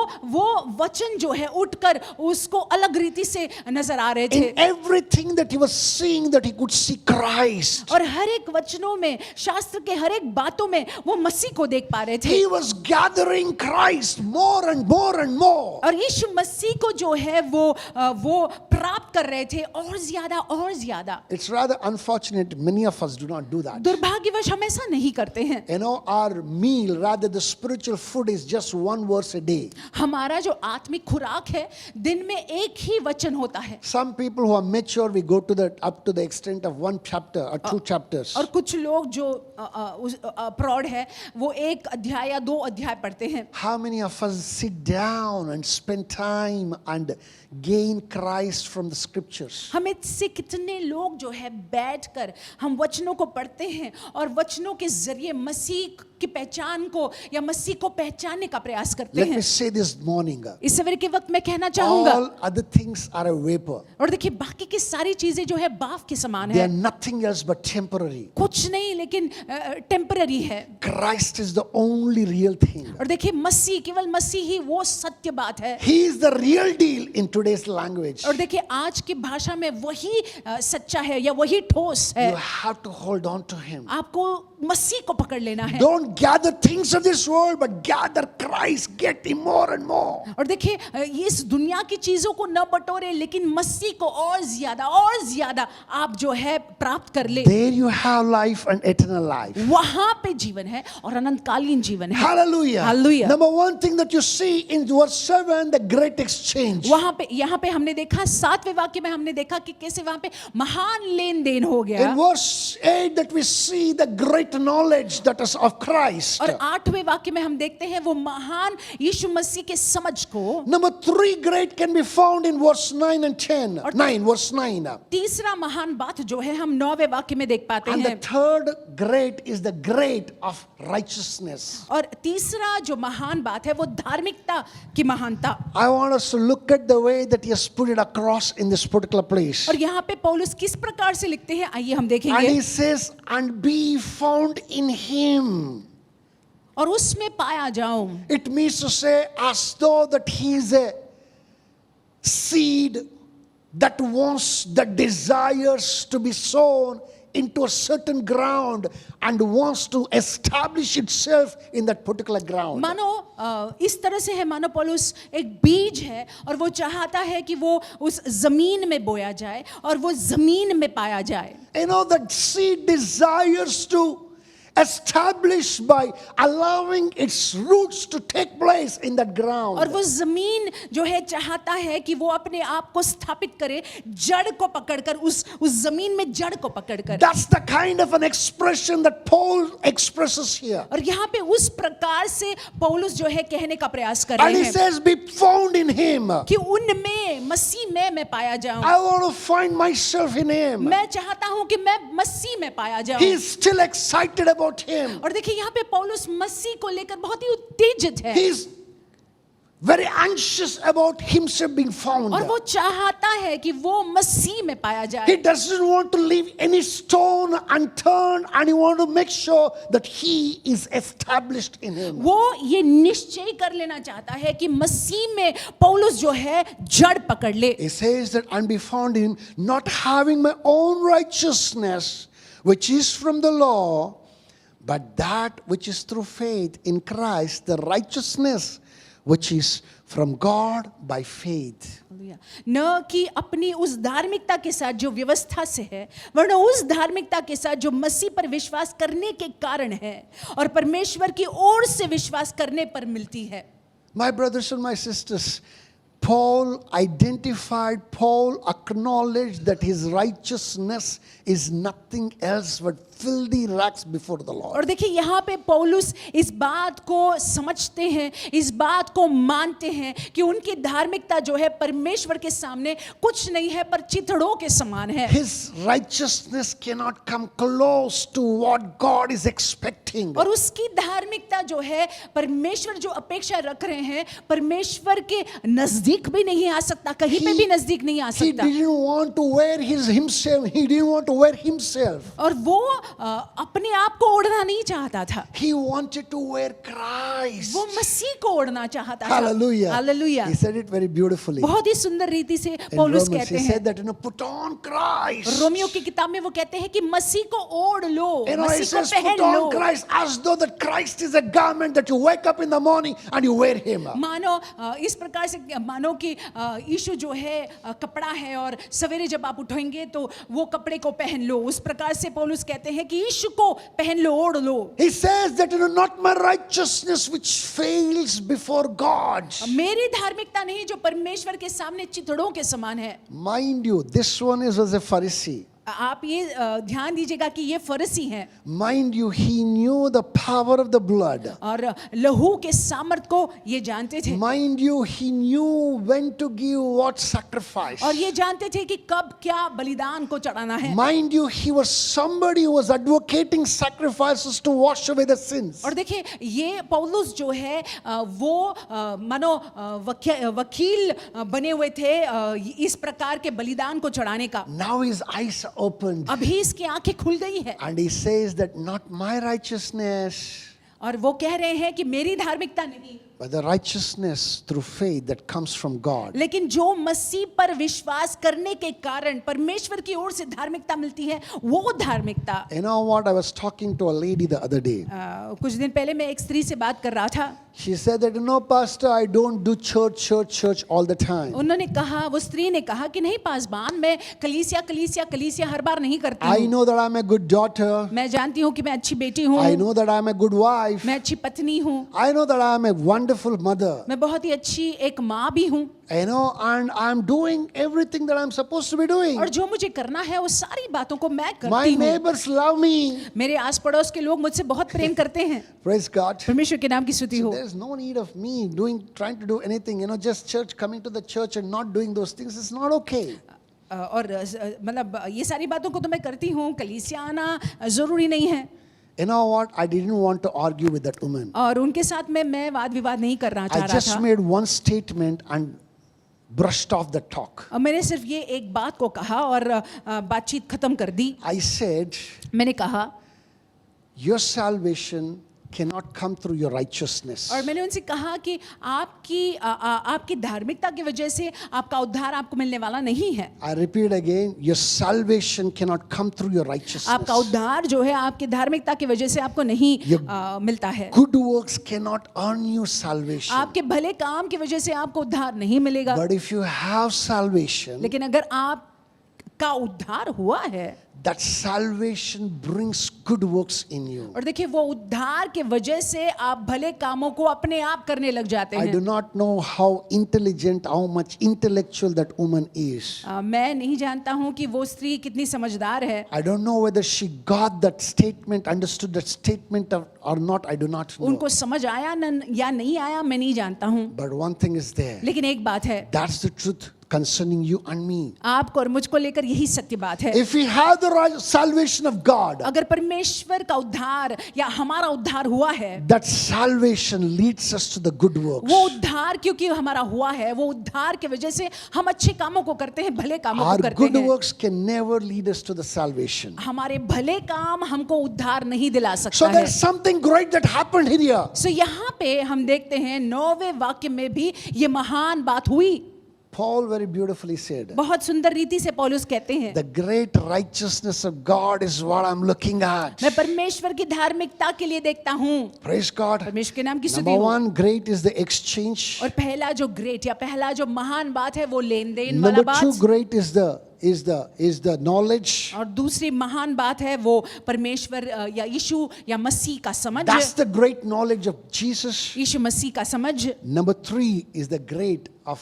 वचन जो है उठकर उसको अलग रीति से नजर आ रहे थे. In everything that he was seeing, that he could see Christ. और हर एक वचनों में, शास्त्र के हर एक बातों में वो मसीह को देख पा रहे थे. He was gathering Christ more and more and more. और यीशु मसीह को जो है वो प्राप्त कर रहे थे, और ज्यादा और ज्यादा. It's rather unfortunate many of us do not do that. दुर्भाग्यवश हम ऐसा नहीं करते हैं. You know, our meal, rather the spiritual food, is just one verse a day. हमारा जो आत्मिक खुराक है, दिन में एक ही वचन होता है. Some people who are mature, we go to up to the extent of one chapter or two chapters. और कुछ लोग जो प्रौढ़ है, वो एक अध्याय या 2 अध्याय पढ़ते हैं. How many of us sit down and spend time and gain Christ from the scriptures? हमें से कितने लोग जो है बैठकर हम वचनों को पढ़ते हैं और वचनों के जरिए मसीह की पहचान को या मसीह को पहचानने का प्रयास करते Let हैं. me say this morning, इस सवेरे के वक्त मैं कहना चाहूंगा, all other things are a vapor. और देखिए, बाकी की सारी चीजें जो है बाफ के समान They है, are nothing else but temporary. कुछ नहीं लेकिन टेम्पररी है. Christ is the only real thing. और देखिए, मसीह, केवल मसीह ही वो सत्य बात है. He is the real deal in today's language. और देखिए, आज की भाषा में वही सच्चा है या वही ठोस है. You have to hold on to him. आपको मसीह को पकड़ लेना है। Don't gather things of this world, but gather Christ. Get him more and more. और देखिए इस दुनिया की चीजों को न बटोरे, लेकिन मसीह को और ज्यादा आप जो है प्राप्त कर ले। There you have life and eternal life. वहां पे जीवन है और अनंतकालीन जीवन है। Hallelujah. Hallelujah. Number one thing that you see in verse 7, the great exchange. वहां पे यहाँ पे हमने देखा 7वें वाक्य में हमने देखा कि कैसे वहां पे महान लेन देन हो गया। In verse 8 that we see the great knowledge that is of Christ. और 8वें वाक्य में हम देखते हैं वो महान यीशु मसीह के समझ को। Number 3 great can be found in verse 9 and 10. और 9, verse 9. तीसरा महान बात जो है हम 9वें वाक्य में देख पाते And the हैं। third great is the great of righteousness. और तीसरा जो महान बात है वो धार्मिकता की महानता। I want us to look at the way that he has put it across in this particular place. और यहाँ पे पौलुस किस प्रकार से लिखते हैं आइए हम And देखेंगे। he says, and be found in him. और उसमें पाया जाऊं। It means to say, as though that he is a seed that wants, that desires to be sown into a certain ground and wants to establish itself in that particular ground. मानो इस तरह से है, मानो पौलुस एक बीज है और वो चाहता है कि वो उस जमीन में बोया जाए और वो जमीन में पाया जाए। You know, that seed desires to establish by allowing its roots to take place in that ground. और वो जमीन जो है चाहता है कि वो अपने आप को स्थापित करे, जड़ को पकड़कर उस जमीन में जड़ को पकड़कर। That's the kind of an expression that Paul expresses here. और यहाँ पे उस प्रकार से पौलुस जो है कहने का प्रयास कर And रहे he हैं says, be found in him. कि उनमें मसीह में मैं पाया जाऊं। I want to find myself in him. मैं चाहता हूं कि मैं मसीह में पाया He जाऊं। is still excited about him. और देखिए यहाँ पे पौलुस मसीह को लेकर बहुत ही उत्तेजित है He is very anxious about himself being found. और वो चाहता है कि वो मसीह में पाया He जाए। doesn't want to leave any stone unturned, and he wants to make sure that he is established in him. वो ये निश्चय कर लेना चाहता है कि मसीह में पौलुस जो है जड़ पकड़ ले। He says that and be found in him, not having my own righteousness, which is from the law, but that which is through faith in Christ, the righteousness which is from God by faith. न कि अपनी उस धार्मिकता के साथ जो व्यवस्था से है, वरन उस धार्मिकता के साथ जो मसीह पर विश्वास करने के कारण है और परमेश्वर की ओर से विश्वास करने पर मिलती है। My brothers and my sisters, Paul acknowledged that his righteousness is nothing else but filthy rags before the Lord. और देखिए यहाँ पे पौलुस इस बात को समझते हैं, इस बात को मानते हैं कि उनकी धार्मिकता जो है परमेश्वर के सामने कुछ नहीं है पर चिथड़ों के समान है। His righteousness cannot come close to what God is expecting. और उसकी धार्मिकता जो है परमेश्वर जो अपेक्षा रख रहे हैं परमेश्वर के नजदीक भी नहीं आ सकता, कहीं पे भी नजदीक नहीं आ He सकता। didn't want to wear himself. He didn't want to wear himself. और वो अपने आप को ओढ़ना नहीं चाहता था, He wanted to wear Christ. वो मसीह को ओढ़ना चाहता था। Hallelujah. Hallelujah. He said it very beautifully. बहुत ही सुंदर रीति से In पौलुस Romans, कहते he हैं, said that, put on Christ. Romeo की किताब में वो कहते हैं कि मसीह को ओढ़ लो, He मसीह को says, पहन put on low. Christ as though that Christ is a garment that you wake up in the morning and you wear him. मानो इस प्रकार से मानो कि यीशु जो है कपड़ा है और सवेरे जब आप उठेंगे तो वो कपड़े को पहन लो, उस प्रकार से पौलुस कहते हैं कि यीशु को पहन लो, ओढ़ लो। He says that not my righteousness which fails before God. मेरी धार्मिकता नहीं जो परमेश्वर के सामने चिथड़ों के समान है। Mind you, this one was a Pharisee. आप ये ध्यान दीजिएगा कि ये फरीसी हैं Mind you, he knew the power of the blood. और लहू के सामर्थ को ये जानते थे Mind you, he knew when to give what sacrifice. और ये जानते थे कि कब क्या बलिदान को चढ़ाना है। Mind you, he was somebody who was advocating sacrifices to wash away the sins. और देखिए ये पौलुस जो है वो मानो वकील बने हुए थे इस प्रकार के बलिदान को चढ़ाने का। Now his eyes are opened. अभी इसकी आंखें खुल गई है And he says that not my righteousness, और वो कह रहे हैं कि मेरी धार्मिकता नहीं, But the righteousness through faith that comes from God. लेकिन जो मसीह पर विश्वास करने के कारण परमेश्वर की ओर से धार्मिकता मिलती है, वो धार्मिकता You know what? I was talking to a lady the other day. कुछ दिन पहले मैं एक स्त्री से बात कर रहा था. She said that, Pastor, I don't do church all the time. उन्होंने कहा, वो स्त्री ने कहा कि नहीं पासबान, मैं कलीसिया हर बार नहीं करती I हूँ. know that I'm a good daughter. मैं जानती हूँ कि मैं अच्छी बेटी हूँ. I know that I'm a good wife. मैं अच्छी पत्नी हूँ. I know that I'm a wonderful mother. मैं बहुत ही अच्छी एक माँ भी हूँ. And I'm doing everything that I'm supposed to be doing. और जो मुझे करना है वो सारी बातों को मैं My करती हूँ. neighbors love me. मेरे आस पड़ोस के लोग मुझसे बहुत प्रेम करते हैं. Praise God. परमेश्वर के नाम की स्तुति हो. There's no need of me trying to do anything. Just coming to the church and not doing those things is not okay. और मतलब ये सारी बातों को तो मैं करती हूँ, कलीसिया आना जरूरी नहीं है. You know what? I didn't want to argue with that woman. और उनके साथ मैं वाद विवाद नहीं करना चाह I रहा just था. made one statement and brushed off the talk. और मैंने सिर्फ ये एक बात को कहा और बातचीत खत्म कर दी. I said, मैंने कहा, your salvation cannot come through your righteousness. और मैंने उनसे कहा कि आपकी धार्मिकता की वजह से आपका उद्धार आपको मिलने वाला नहीं है. I repeat again, your salvation cannot come through your righteousness. आपका उद्धार जो है आपकी धार्मिकता की वजह से आपको नहीं मिलता है. Good works cannot earn you salvation. आपके भले काम की वजह से आपको उद्धार नहीं मिलेगा. But if you have salvation, लेकिन अगर आपका उद्धार हुआ है, that salvation brings good works in you. और देखिए वो उद्धार के वजह से आप भले कामों को अपने आप करने लग जाते I do हैं. not know how intelligent, how much intellectual that woman is. मैं नहीं जानता हूँ कि वो स्त्री कितनी समझदार है. I don't know whether she got that statement, understood that statement or not. I do not know. उनको समझ आया या नहीं आया मैं नहीं जानता हूँ. But one thing is there. लेकिन एक बात है, That's the truth concerning you and me. आपको और मुझको लेकर यही सत्य बात है. If we have the salvation of God, अगर परमेश्वर का उद्धार या हमारा उद्धार हुआ है, that salvation leads us to the good works. वो उद्धार क्योंकि हमारा हुआ है, वो उद्धार की वजह से हम अच्छे कामों को करते हैं, भले कामों Our को करते good हैं. works can never lead us to the salvation. हमारे भले काम हमको उद्धार नहीं दिला So सकता है. there's something great that happened here. सो यहाँ पे हम देखते हैं 9वें वाक्य में भी ये महान बात हुई. Paul very beautifully said, बहुत सुंदर रीति से पौलुस कहते हैं, the great righteousness of God is what I'm looking at. मैं परमेश्वर की धार्मिकता के लिए देखता हूँ. Praise God. परमेश्वर के नाम की स्तुति Number हो. one, great is the exchange. और पहला जो ग्रेट या पहला जो महान बात है वो लेन देन वाला Number two, बात. great is the knowledge. और दूसरी महान बात है वो परमेश्वर या यीशु या मसीह का समझ. That's the great knowledge of Jesus. यीशु मसीह का समझ. Number three is the great of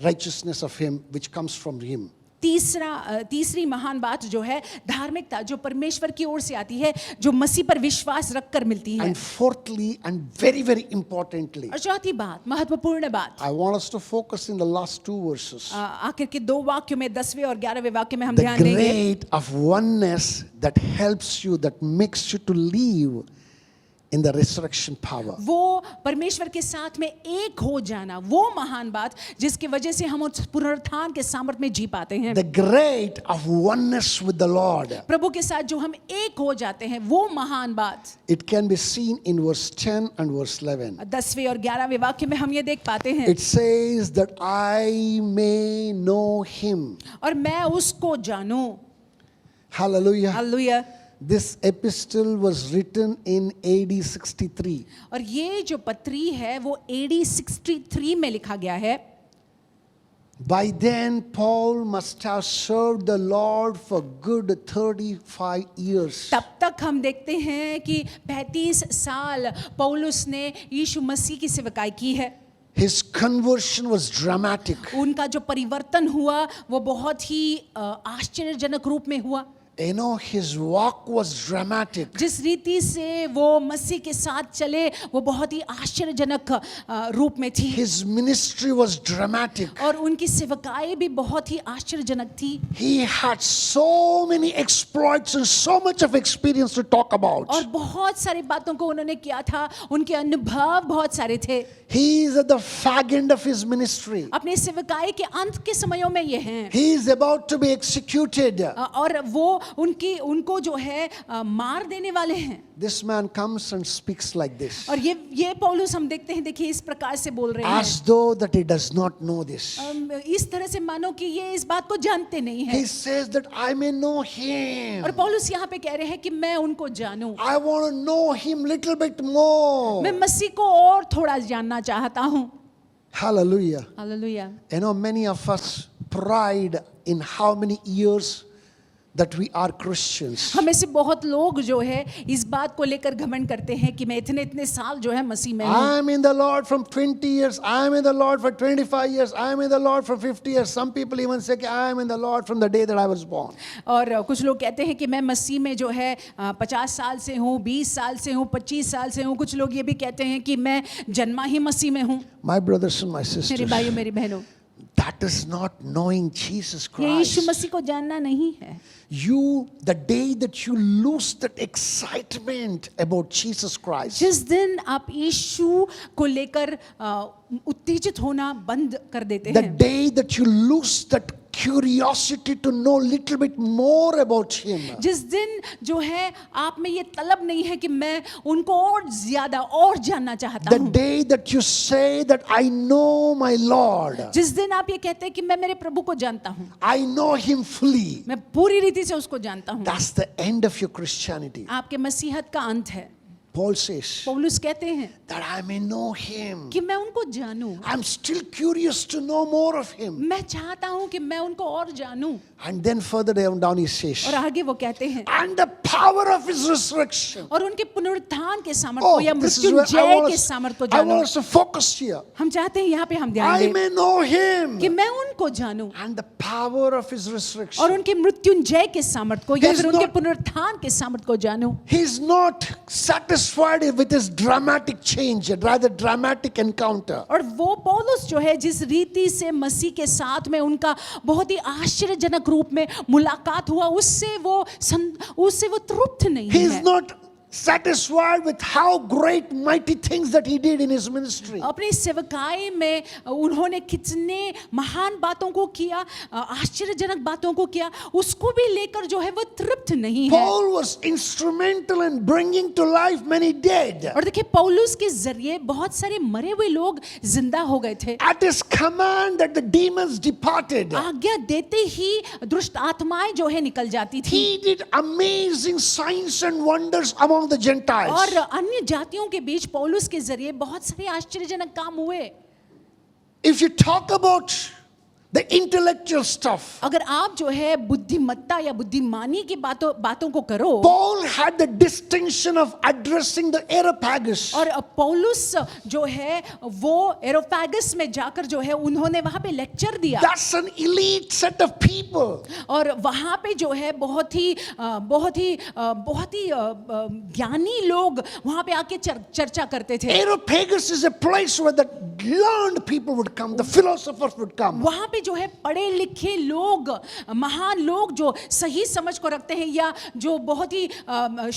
righteousness of Him which comes from Him. तीसरी महान बात जो है धार्मिकता जो परमेश्वर की ओर से आती है, जो मसीह पर विश्वास रखकर मिलती है. And fourthly and very, very importantly, और चौथी बात, महत्वपूर्ण बात, I want us to focus in the last two verses. आखिर के 2 वाक्यों में 10वें और 11वें वाक्य में हम The ध्यान देंगे. great of oneness that helps you, that makes you to live in the resurrection power. वो परमेश्वर के साथ में एक हो जाना, वो महान बात जिसकी वजह से हम उस पुनरुत्थान के सामर्थ्य में जी पाते हैं. The great of oneness with the Lord. प्रभु के साथ जो हम एक हो जाते हैं, वो महान बात. It can be seen in verse 10 and verse 11. 10वें और 11वें वाक्य में हम ये देख पाते हैं. It says that I may know Him. और मैं उसको जानूं. Hallelujah. Hallelujah. This epistle was written in AD 63. और ये जो पत्री है वो AD 63 में लिखा गया है. By then, Paul must have served the Lord for good 35 years. तब तक हम देखते हैं कि 35 साल पौलुस ने यीशु मसीह की सेवकाई की है. His conversion was dramatic. उनका जो परिवर्तन हुआ वो बहुत ही आश्चर्यजनक रूप में हुआ. You know, his walk was dramatic. जिस रीति से वो मसीह के साथ चले वो बहुत ही आश्चर्यजनक रूप में थी. His ministry was dramatic. और उनकी सेवकाई भी बहुत ही आश्चर्यजनक थी. He had so many exploits and so much of experience to talk about. और बहुत सारी बातों को उन्होंने किया था, उनके अनुभव बहुत सारे थे. He is at the fag end of his ministry. अपने सेवकाई के अंत के समयों में ये हैं. He is about to be executed. और वो उनको जो है मार देने वाले हैं। This man comes and speaks like this, और ये पौलुस हम देखते हैं, देखिए इस प्रकार से बोल रहे हैं, as though that he does not know this. इस तरह से मानो कि ये इस बात को जानते नहीं He है। says that I may know him. और पौलुस यहाँ पे कह रहे हैं कि मैं उनको जानूं, I want to know him little bit more. मैं मसीह को और थोड़ा जानना चाहता हूँ। Hallelujah. Hallelujah. You know, many of us pride in how many years that we are Christians. हमें से बहुत लोग जो है इस बात को लेकर घमंड करते हैं कि मैं इतने साल जो है मसीह में हूँ। I am in the Lord from 20 years. I am in the Lord for 25 years. I am in the Lord for 50 years. Some people even say, I am in the Lord from the day that I was born. और कुछ लोग कहते हैं कि मैं मसीह में जो है 50 साल से हूँ, 20 साल से हूँ, 25 साल से हूँ। कुछ लोग ये भी कहते हैं कि मैं जन्मा ही मसीह में हूँ। My brothers and my मेरे sisters, भाइयों मेरी बहनों, that is not knowing Jesus ये यीशु Christ. मसीह को जानना नहीं है। The day that you lose that excitement about Jesus Christ, जिस दिन आप यीशु को लेकर उत्तेजित होना बंद कर देते the हैं, day that you lose that curiosity to know little bit more about him, जिस दिन जो है आप में ये तलब नहीं है कि मैं उनको और ज्यादा और जानना चाहता the हूँ, day that you say that I know my Lord, जिस दिन आप ये कहते हैं कि मैं मेरे प्रभु को जानता हूँ, I know him fully, मैं पूरी रीति से उसको जानता हूँ, that's the end of your Christianity. आपके मसीहत का अंत है। Paul says पौलुस कहते हैं that I may know him. कि मैं उनको जानूं, I'm still curious to know more of him. मैं चाहता हूं कि मैं उनको और जानूं। And then further down he says, और आगे वो कहते हैं and the power of his resurrection. और उनके पुनरुत्थान के सामर्थ Oh, को या this is where I Mrityunjay want के us, सामर्थ को I want जानूं। us to focus here. हम चाहते हैं यहाँ पे हम ध्यान I दें may know him कि मैं उनको जानूं and the power of his और resurrection. उनके मृत्युंजय के सामर्थ को या He's फिर उनके not- पुनरुत्थान के सामर्थ को जानूं। He's not satisfied with his dramatic change, rather dramatic encounter. और वो पौलुस जो है जिस रीति से मसीह के साथ में उनका बहुत ही आश्चर्यजनक रूप में मुलाकात हुआ, उससे वो तृप्त नहीं He's है। not satisfied with how great mighty things that he did in his ministry. अपनी सेवकाई में उन्होंने कितने महान बातों को किया, आश्चर्यजनक बातों को किया, उसको भी लेकर जो है वो तृप्त नहीं है। Paul was instrumental in bringing to life many dead. और देखिए पौलुस के जरिए बहुत सारे मरे हुए लोग जिंदा हो गए थे। At his command that the demons departed. आज्ञा देते ही दुष्ट आत्माएं जो है निकल जाती थी He did amazing signs and wonders among the Gentiles. और अन्य जातियों के बीच पौलुस के जरिए बहुत सारे आश्चर्यजनक काम हुए। If you talk about the intellectual stuff, अगर आप जो है बुद्धिमत्ता या बुद्धिमानी की बातों को करो, Paul had the distinction of addressing the Areopagus. और पौलुस जो है वो एरोफेगस में जाकर जो है उन्होंने वहां पे लेक्चर दिया। That's an elite set of people. और वहां पे जो है बहुत ही ज्ञानी लोग वहां पे आके चर्चा करते थे। Areopagus is a place where the learned people would come, the philosophers would come. वहां पे जो है पढ़े लिखे लोग, महान लोग जो सही समझ को रखते हैं या जो बहुत ही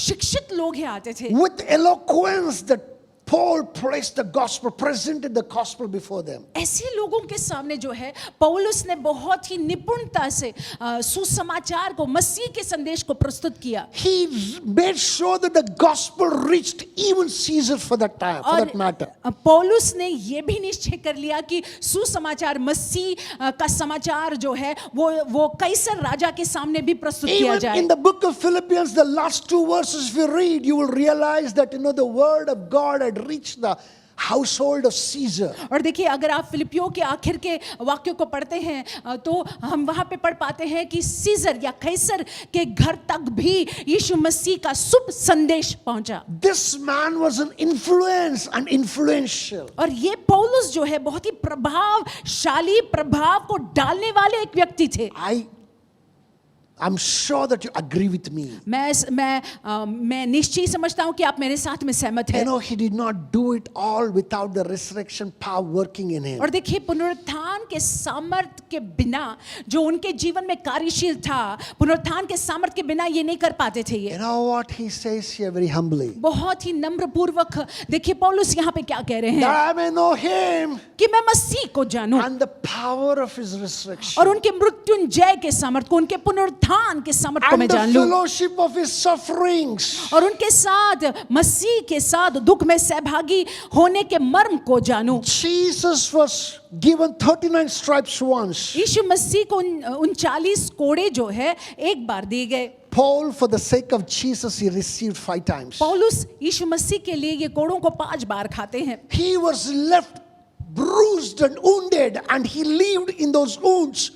शिक्षित लोग हैं आते थे। With eloquence that Paul placed the gospel, presented the gospel before them. ऐसे लोगों के सामने जो है पौलुस ने बहुत ही निपुणता से सुसमाचार को, मसीह के संदेश को प्रस्तुत किया। He made sure that the gospel reached even Caesar for that time, for that matter. पौलुस ने ये भी निश्चय कर लिया कि सुसमाचार मसीह का समाचार जो है वो कैसर राजा के सामने भी प्रस्तुत किया Even जाए। in the book of Philippians, the last two verses, if you read, you will realize that the word of God had reached the household of Caesar. और देखिए अगर आप फिलिपियों के आखिर के वाक्यों को पढ़ते हैं तो हम वहां पे पढ़ पाते हैं कि सीजर या कैसर के घर तक भी यीशु मसीह का शुभ संदेश पहुंचा। This man was an influence and influential. और ये पौलुस जो है बहुत ही प्रभावशाली, प्रभाव को डालने वाले एक व्यक्ति थे। I'm sure that you agree with me. मैं निश्चय समझता हूं कि आप मेरे साथ में सहमत हैं। He did not do it all without the resurrection power working in him. और देखिए पुनरुत्थान के सामर्थ के बिना जो उनके जीवन में कार्यशील था, पुनरुत्थान के सामर्थ के बिना ये नहीं कर पाते थे ये। You know what he says here very humbly? बहुत ही नम्र पूर्वक देखिए पौलुस यहाँ पे क्या कह रहे हैं That I may know him कि मैं मसीह को जानूं and the power of his resurrection. और उनके मृत्युंजय के सामर्थ को, उनके पुनरुत्थान पुनरुत्थान के सामर्थ को मैं and the जान लूं fellowship of his sufferings. और उनके साथ मसीह के साथ दुख में सहभागी होने के मर्म को जानूं। Jesus was given 39 stripes once. यीशु मसीह को 39 कोड़े जो है एक बार दिए गए। Paul, for the sake of Jesus, he received 5 times. पौलुस यीशु मसीह के लिए ये कोड़ों को 5 बार खाते हैं। He was left bruised and wounded, and he lived in those wounds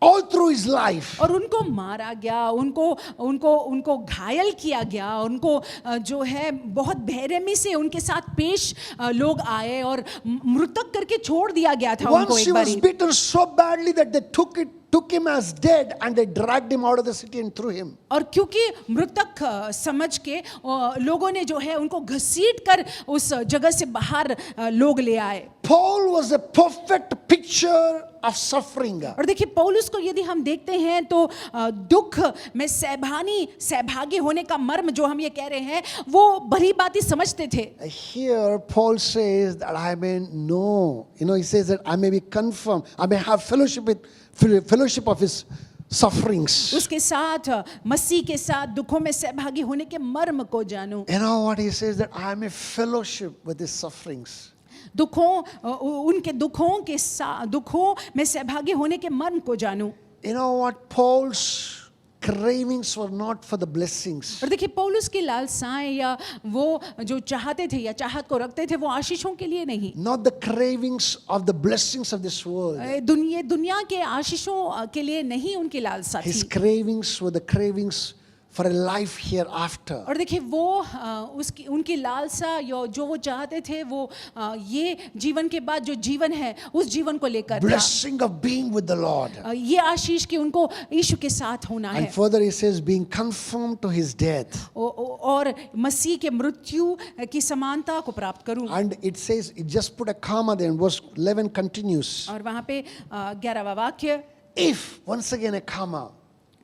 all through his life. और उनको मारा गया, उनको घायल किया गया, उनको जो है बहुत बेरहमी से उनके साथ पेश लोग आए और मृतक करके छोड़ दिया गया था उनको Once एक he was बारी। beaten so badly that they took him as dead, and they dragged him out of the city and threw him. और क्योंकि मृतक समझ के लोगों ने जो है उनको घसीट कर उस जगह से बाहर लोग ले आए। Paul was a perfect picture of suffering. और देखिए पौलुस को यदि हम देखते हैं तो दुख में सहभागी होने का मर्म जो हम ये कह रहे हैं वो भली बात समझते थे। Here Paul says that I may know, he says that I may be confirmed, I may have fellowship of his sufferings. उसके साथ मसीह के साथ दुखों में सहभागी होने के मर्म को जानूं। You know what he says, that I may fellowship with his sufferings. उनके दुखों में सहभागी होने के मर्म को जानूं। You know what, Paul's cravings were not for the blessings. और देखिए पौलुस की लालसाएं या वो जो चाहते थे या चाहत को रखते थे वो आशीषों के लिए नहीं, Not the cravings of the blessings of this world. दुनिया के आशीषों के लिए नहीं उनकी लालसा His थी। cravings were the cravings for a life hereafter. और देखिए वो उनकी लालसा जो वो चाहते थे वो ये जीवन के बाद जो जीवन है उस जीवन को लेकर था। Blessing of being with the Lord. ये आशीष कि उनको यीशु के साथ होना है And further he says, being conformed to his death. और मसीह के मृत्यु की समानता को प्राप्त करूं। And it says, it just put a comma there, and verse 11 continues. और वहाँ पे 11वां वाक्य, If, once again a comma,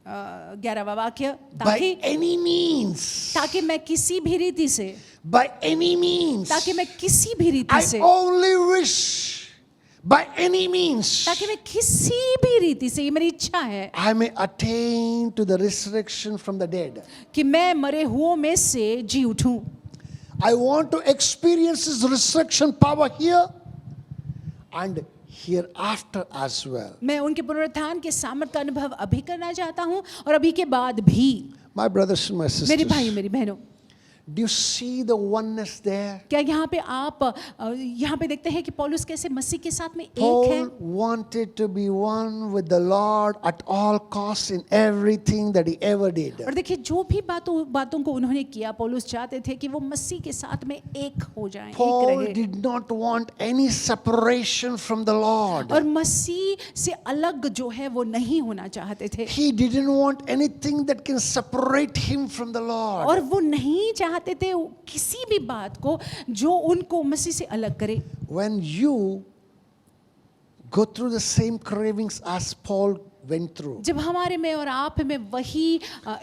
11वां वाक्य, by any means, ताकि मैं किसी भी रीति से, by any means, ताकि मैं किसी भी रीति I से, only wish, by any means, ताकि मैं किसी भी रीति से, ये मेरी इच्छा है I may attain to the resurrection from the dead. कि मैं मरे हुओं में से जी उठूं। I want to experience his resurrection power here and hereafter as well. मैं उनके पुनरुत्थान के सामर्थ का अनुभव अभी करना चाहता हूँ और अभी के बाद भी। My brothers and my sisters, मेरे भाई मेरी बहनों, do you see the oneness there? क्या यहाँ पे आप यहाँ पे देखते हैं कि पौलुस कैसे मसीह के साथ में एक है। Paul wanted to be one with the Lord at all costs in everything that he ever did. और देखिए जो भी बातों को उन्होंने किया, पौलुस चाहते थे कि वो मसीह के साथ में एक हो जाएं, एक Paul रहे। did not want any separation from the Lord. और मसीह से अलग जो है वो नहीं होना चाहते थे। He didn't want anything that can separate him from the Lord. और वो नहीं चाहते थे किसी भी बात को जो उनको मसीह से अलग करे। When you go through the same cravings as Paul went through, जब हमारे में और आप में वही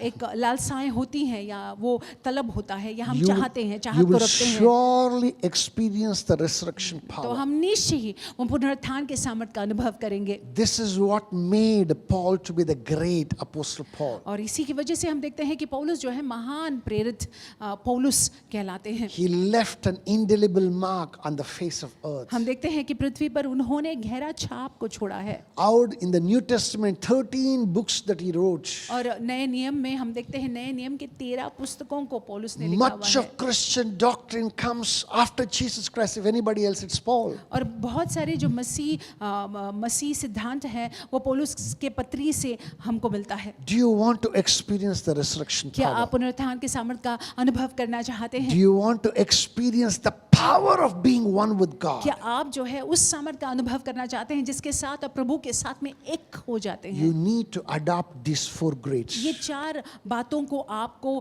एक लालसाएं होती हैं या वो तलब होता है या हम चाहते हैं, you चाहत को will रखते हैं, surely experience the resurrection तो power. हम निश्चय ही वो पुनरुत्थान के सामर्थ का अनुभव करेंगे। This is what made Paul to be the great apostle Paul. और इसी की वजह से हम देखते हैं कि पौलुस जो है महान प्रेरित पौलुस कहलाते हैं। He left an indelible mark on the face of earth. हम देखते हैं कि पृथ्वी पर उन्होंने गहरा छाप को छोड़ा है। Out in the New Testament, 13 books that he wrote. और नए नियम में हम देखते हैं नए नियम के 13 पुस्तकों को पौलुस ने लिखा हुआ Much है। of Christian doctrine comes after Jesus Christ. If anybody else, it's Paul. और बहुत सारे जो मसीह सिद्धांत हैं वो पौलुस के पत्री से हमको मिलता है। Do you want to experience the resurrection क्या power? आप पुनरुत्थान के सामर्थ का अनुभव करना चाहते Do हैं? you want to experience the power of being one with God? क्या आप जो है उस सामर्थ का अनुभव करना चाहते हैं जिसके साथ आप प्रभु के साथ में एक हो जाते हैं? You need to adopt these 4 grades. ये 4 बातों को आपको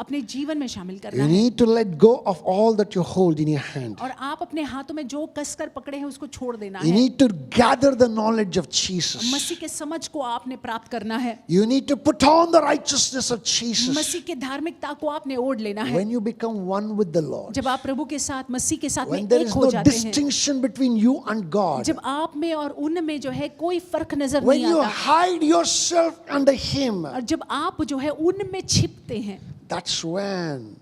अपने जीवन में शामिल करना You है। need to let go of all that you hold in your hand. और आप अपने हाथों में जो कसकर पकड़े हैं उसको छोड़ देना You है। need to gather the knowledge of Jesus. मसीह के समझ को आपने प्राप्त करना है। You need to put on the righteousness of Jesus. मसीह के धार्मिकता को आपने ओढ़ लेना है। When you become one with the Lord, जब आप प्रभु के साथ मसीह के साथ में when there एक is हो no जाते हैं, distinction between you and God, जब आप में और उनमें जो है कोई फर्क नजर when नहीं you आता, hide yourself under Him, और जब आप जो है उनमें छिपते हैं, that's when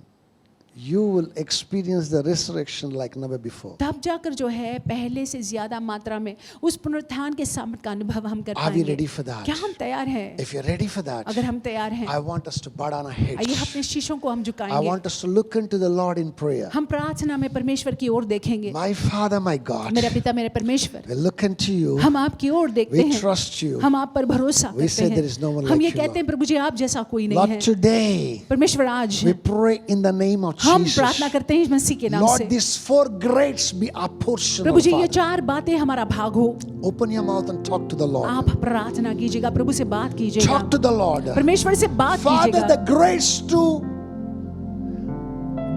you will experience the resurrection like never before. तब जाकर जो है पहले से ज्यादा मात्रा में उस पुनरुत्थान के सामर्थ का अनुभव हम कर Are we पाएंगे। ready for that? क्या हम तैयार हैं? If you're ready for that, अगर हम तैयार हैं, I want us to bow down our आइए heads. अपने शीशों को हम I झुकाएंगे, want us to look into the Lord in prayer. हम प्रार्थना में परमेश्वर की ओर देखेंगे। My Father, my God, मेरा पिता, मेरे परमेश्वर, we look into you. हम आपकी ओर देखते We हैं, trust you. हम आप पर भरोसा We करते say there is no one हैं, हम like ये you, कहते हैं प्रभु जी आप जैसा कोई नहीं Lord, है। today परमेश्वर आज we pray in the name of हम Jesus. प्रार्थना करते हैं मसीह के नाम Lord, से, these four grace be our portion. Prabhu oh जी ये Father. चार बातें हमारा भाग हो। Open your mouth and talk to the Lord. आप प्रार्थना कीजिएगा, प्रभु से बात कीजिएगा, Talk to the Lord. परमेश्वर से बात Father, कीजिएगा। the grace to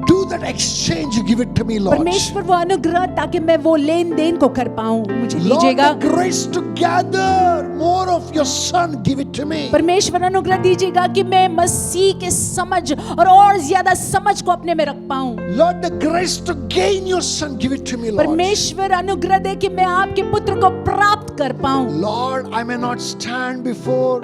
do that exchange, you give it to me, Lord. परमेश्वर वो अनुग्रह ताकि मैं वो लेन देन को कर पाऊं मुझे Lord, दीजिएगा। the grace to gather more of your Son, give it to me. परमेश्वर अनुग्रह दीजिएगा कि मैं मसीह के समझ और ज्यादा समझ को अपने में रख पाऊं। Lord, the grace to gain your Son, give it to me, Lord. परमेश्वर अनुग्रह दे कि मैं आपके पुत्र को प्राप्त कर पाऊं। Lord, I may not stand before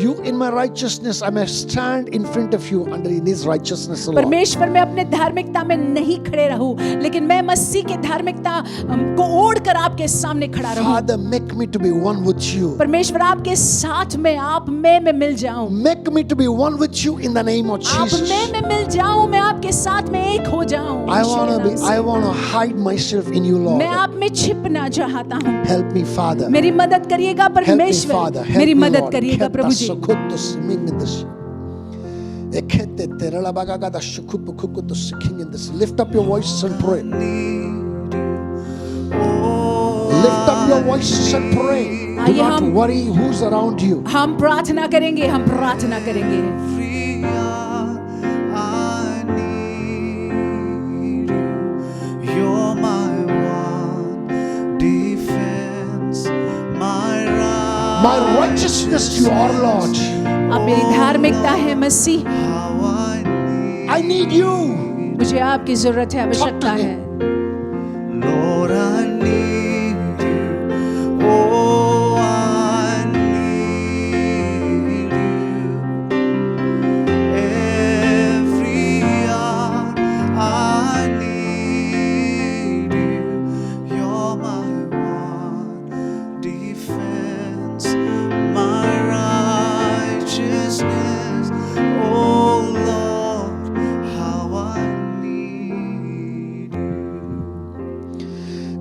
you in my righteousness. I may stand in front of you under His righteousness, Lord. परमेश्वर मैं अपने धार्मिकता में नहीं खड़े रहूं, लेकिन मैं मसीह के धार्मिकता को ओढ़कर आपके सामने खड़ा रहूं। Father, make me to be one with you. परमेश्वर आपके साथ में आप में मिल जाऊं, Make me to be one with you in the name of आप Jesus. में मिल जाऊं, मैं आपके साथ में एक हो जाऊं। I want to hide myself in you, Lord. मैं आप में छिपना चाहता हूं। Help me, Father. मेरी मदद करिएगा Help me, परमेश्वर, Father. Help मेरी me, मदद Lord. करिएगा प्रभु जी। Lift up your voices and pray. Lift up your voices and pray. Do आइए not हम- worry who's around you. हम प्रार्थना करेंगे, हम प्रार्थना करेंगे। Free I need you. You're my one defense, my right. My righteousness you are, Lord. अब मेरी धार्मिकता है मसीह, How I I need you. मुझे आपकी जरूरत है, आवश्यकता है। Lord, I need you. Oh, I need you. Every hour I need you. You're my one defense, my righteousness. Oh, Lord, how I need you.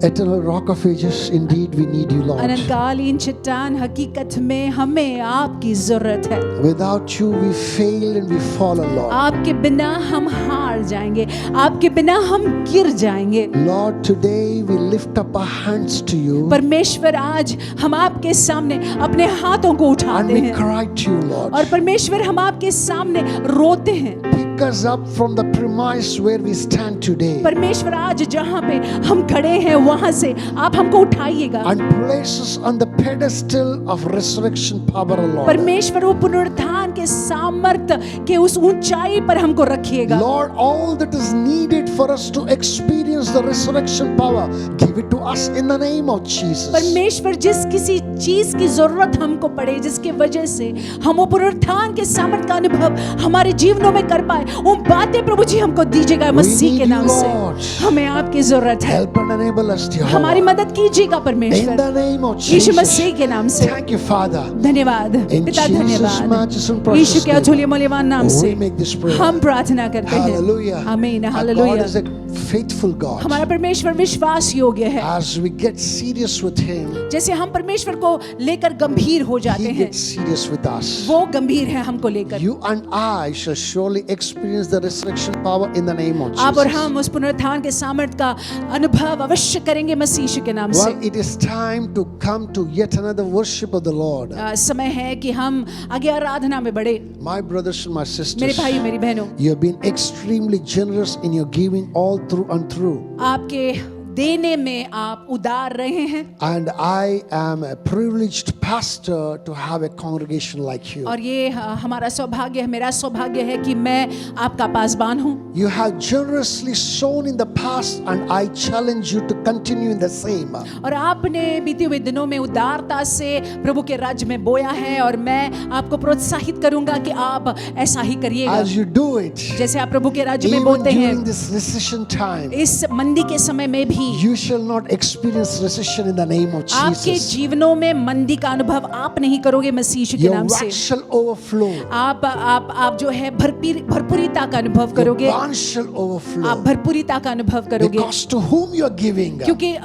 Eternal rock of ages, indeed we need you, Lord. अनंतकालीन चट्टान, हकीकत में हमें आपकी जरूरत है। Without you we fail and we fall, Lord. आपके बिना हम हार जाएंगे, आपके बिना हम गिर जाएंगे। Lord, today we lift up our hands to you परमेश्वर आज हम आपके सामने अपने हाथों को and उठाते we हैं cry to you, Lord. और परमेश्वर हम आपके सामने रोते हैं। Pick us up from the premise where we stand today परमेश्वर आज जहाँ पे हम खड़े हैं वहां से आप हमको उठाइएगा। and place us on the pedestal of resurrection power, Lord. परमेश्वर वो पुनरुत्थान के सामर्थ्य के उस ऊंचाई पर हमको रखिएगा। Lord, all that is needed for us to experience the resurrection power, give it to us in the name of Jesus. परमेश्वर जिस किसी चीज की जरूरत हमको पड़े, जिसके वजह से हम वो पुनरुत्थान के सामर्थ्य का अनुभव हमारे जीवनों में कर पाए, वो बातें प्रभु जी हमको दीजिएगा मसीह need के you, नाम से। Lord. हमें आपकी जरूरत है, Help and enable us, हमारी Jehovah. मदद कीजिएगा In परमेश्वर, the name of Yeshu Jesus. मसीह के नाम से। Thank you, Father. धन्यवाद In पिता, Jesus' धन्यवाद matchless and यीशु precious के name, अतुल्य मूल्यवान नाम से we make this prayer. हम प्रार्थना करते हैं। Hallelujah. आमीन, Our God hallelujah. is a faithful God. हमारा परमेश्वर विश्वास योग्य है। As we get serious with Him, जैसे हम परमेश्वर को लेकर गंभीर हो जाते He हैं, gets serious with us. वो गंभीर है हमको लेकर। You and I shall surely experience the resurrection power in the name of आप और Jesus. हम उस पुनरुत्थान के सामर्थ्य का अनुभव अवश्य करेंगे मसीह यीशु के नाम से। Well, it is time to come to yet another worship of the Lord. समय है कि हम आगे आराधना में बढ़े। My brothers and my मेरे sisters, भाई मेरी बहनों, you have been extremely generous in your giving all through and through. आपके देने में आप उदार रहे हैं। And I am a privileged pastor to have a congregation like you. और ये हमारा सौभाग्य है, मेरा सौभाग्य है कि मैं आपका पासबान हूँ। You have generously sown in the past and I challenge you to continue in the same. और आपने बीते हुए दिनों में उदारता से प्रभु के राज्य में बोया है और मैं आपको प्रोत्साहित करूंगा कि आप ऐसा ही करिएगा। As you do it, जैसे आप प्रभु के राज्य में even बोते हैं, during this recession time, इस मंदी के समय में भी you shall not experience recession in the name of आपके Jesus. जीवनों में मंदी का अनुभव आप नहीं करोगे मसीह यीशु के Your नाम से। wax shall overflow. आप जो है भरपूरिता का अनुभव Your करोगे, barn shall आप overflow. भरपूरिता का अनुभव करोगे, Because to whom you are giving, क्योंकि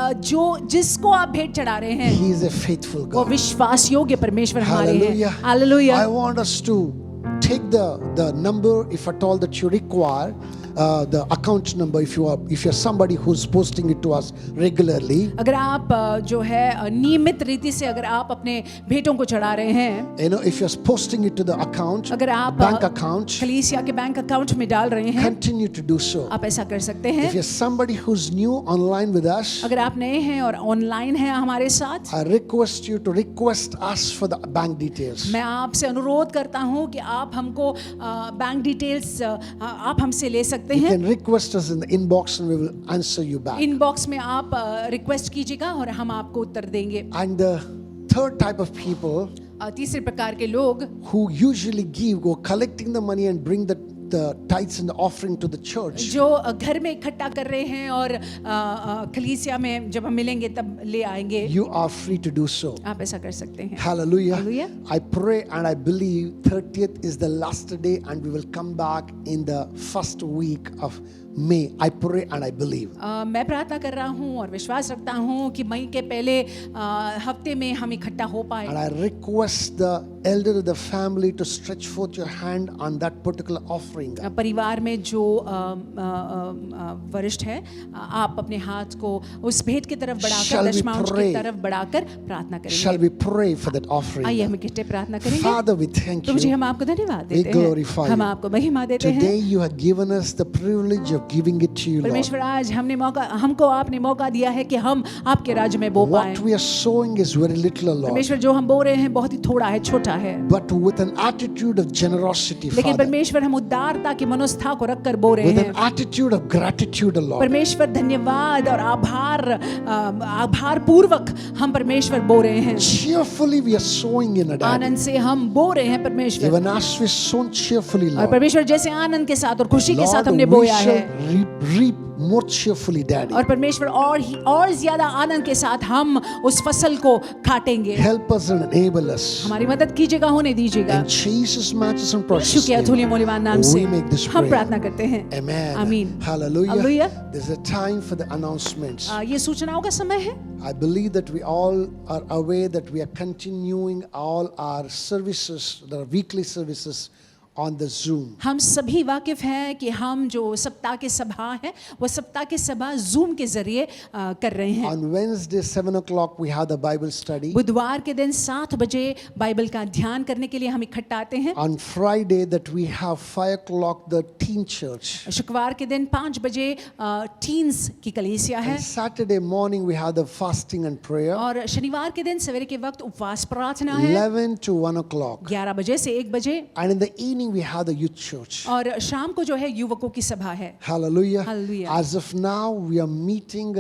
जिसको आप भेंट चढ़ा रहे हैं He is a faithful वो God. विश्वास योग्य परमेश्वर हमारे Hallelujah. हैं। Hallelujah. I want us to take the number, if at all that you require, the account number, if you're somebody who's posting it to us regularly. अगर आप जो है नियमित रीति से अगर आप अपने भेंटों को चढ़ा रहे हैं, You know, if you're posting it to the account, अगर आप bank account, कलीसिया के बैंक अकाउंट में डाल रहे हैं, continue to do so. आप ऐसा कर सकते हैं। If you're somebody who's new online with us, अगर आप नए हैं और ऑनलाइन हैं हमारे साथ, I request you to request us for the bank details. मैं आपसे अनुरोध करता हूं कि आप हमको बैंक डिटेल्स आप हमसे ले सकते You हैं। can request us in the inbox and we will answer you back. Inbox में आप रिक्वेस्ट कीजिएगा और हम आपको उत्तर देंगे। And the third type of people तीसरे प्रकार के लोग who usually go collecting the money and bring the tithes and the offering to the church. जो घर में इकट्ठा कर रहे हैं और कलीसिया में जब हम मिलेंगे तब ले आएंगे, You are free to do so. आप ऐसा कर सकते हैं। Hallelujah. Hallelujah. I pray and I believe 30th is the last day and we will come back in the first week of May. I pray and I believe. मैं प्रार्थना कर रहा हूँ और विश्वास रखता हूँ कि मई के पहले हफ्ते में हम इकट्ठा हो पाए। And I request the elder of the family to stretch forth your hand on that particular offering. परिवार में जो वरिष्ठ है, आप अपने हाथ को उस भेंट की तरफ बढ़ाकर, Shall we दशमांश की pray? तरफ बढ़ाकर प्रार्थना Shall करेंगे। we pray for that आइए offering? हम इकट्ठे प्रार्थना करेंगे। Father, we thank Prabhu ji, you. हम आपको धन्यवाद We देते glorify हैं, हम you. आपको महिमा देते Today हैं। you have given us the privilege of giving it to you, Lord. परमेश्वर, आज हमको आपने मौका दिया है कि हम आपके राज्य में बो पाएं। What we are sowing is very little, Lord. परमेश्वर, जो हम बो रहे हैं बहुत ही थोड़ा है, छोटा है, But with an attitude of generosity, लेकिन Father. परमेश्वर हम उदारता की मनोस्था को रखकर बो रहे With हैं। an attitude of gratitude, Lord. परमेश्वर, धन्यवाद और आभार पूर्वक हम परमेश्वर बो रहे हैं। Cheerfully we are sowing in it. आनंद से हम बो रहे हैं परमेश्वर। Even as we sown cheerfully, और Lord. परमेश्वर, जैसे आनंद के साथ और खुशी के Lord, साथ हमने we बोया shall है, reap more cheerfully, Daddy. और परमेश्वर और ज्यादा आनंद के साथ हम उस फसल को काटेंगे। Help us and enable us. हमारी मदद कीजिएगा, होने दीजिएगा। In Jesus' matchless and Yeshu precious के अतुल्य name, मूल्यवान नाम से we make this हम prayer. प्रार्थना करते हैं। Amen. आमीन। Hallelujah. Hallelujah. There's a time for the announcements. ये सूचनाओं का समय है। I believe that we all are aware that we are continuing all our services, the weekly services, on the Zoom. हम सभी वाकिफ हैं कि हम जो सप्ताह के सभा है वो सप्ताह के सभा जूम के जरिए कर रहे हैं। On Wednesday 7 o'clock we have the Bible study. बुधवार के दिन 7 बजे बाइबल का ध्यान करने के लिए हम इकट्ठा आते हैं। On Friday that we have 5 o'clock the teen church. शुक्रवार के दिन 5 बजे टीन्स की कलीसिया है। And Saturday morning we have the fasting and prayer. और शनिवार के दिन सवेरे के वक्त उपवास प्रार्थना है 11 to 1 o'clock. 11 बजे से 1 बजे। And in the evening we have the youth church. और शाम को जो है युवकों की सभा है। Hallelujah. Hallelujah. As of now, we are meeting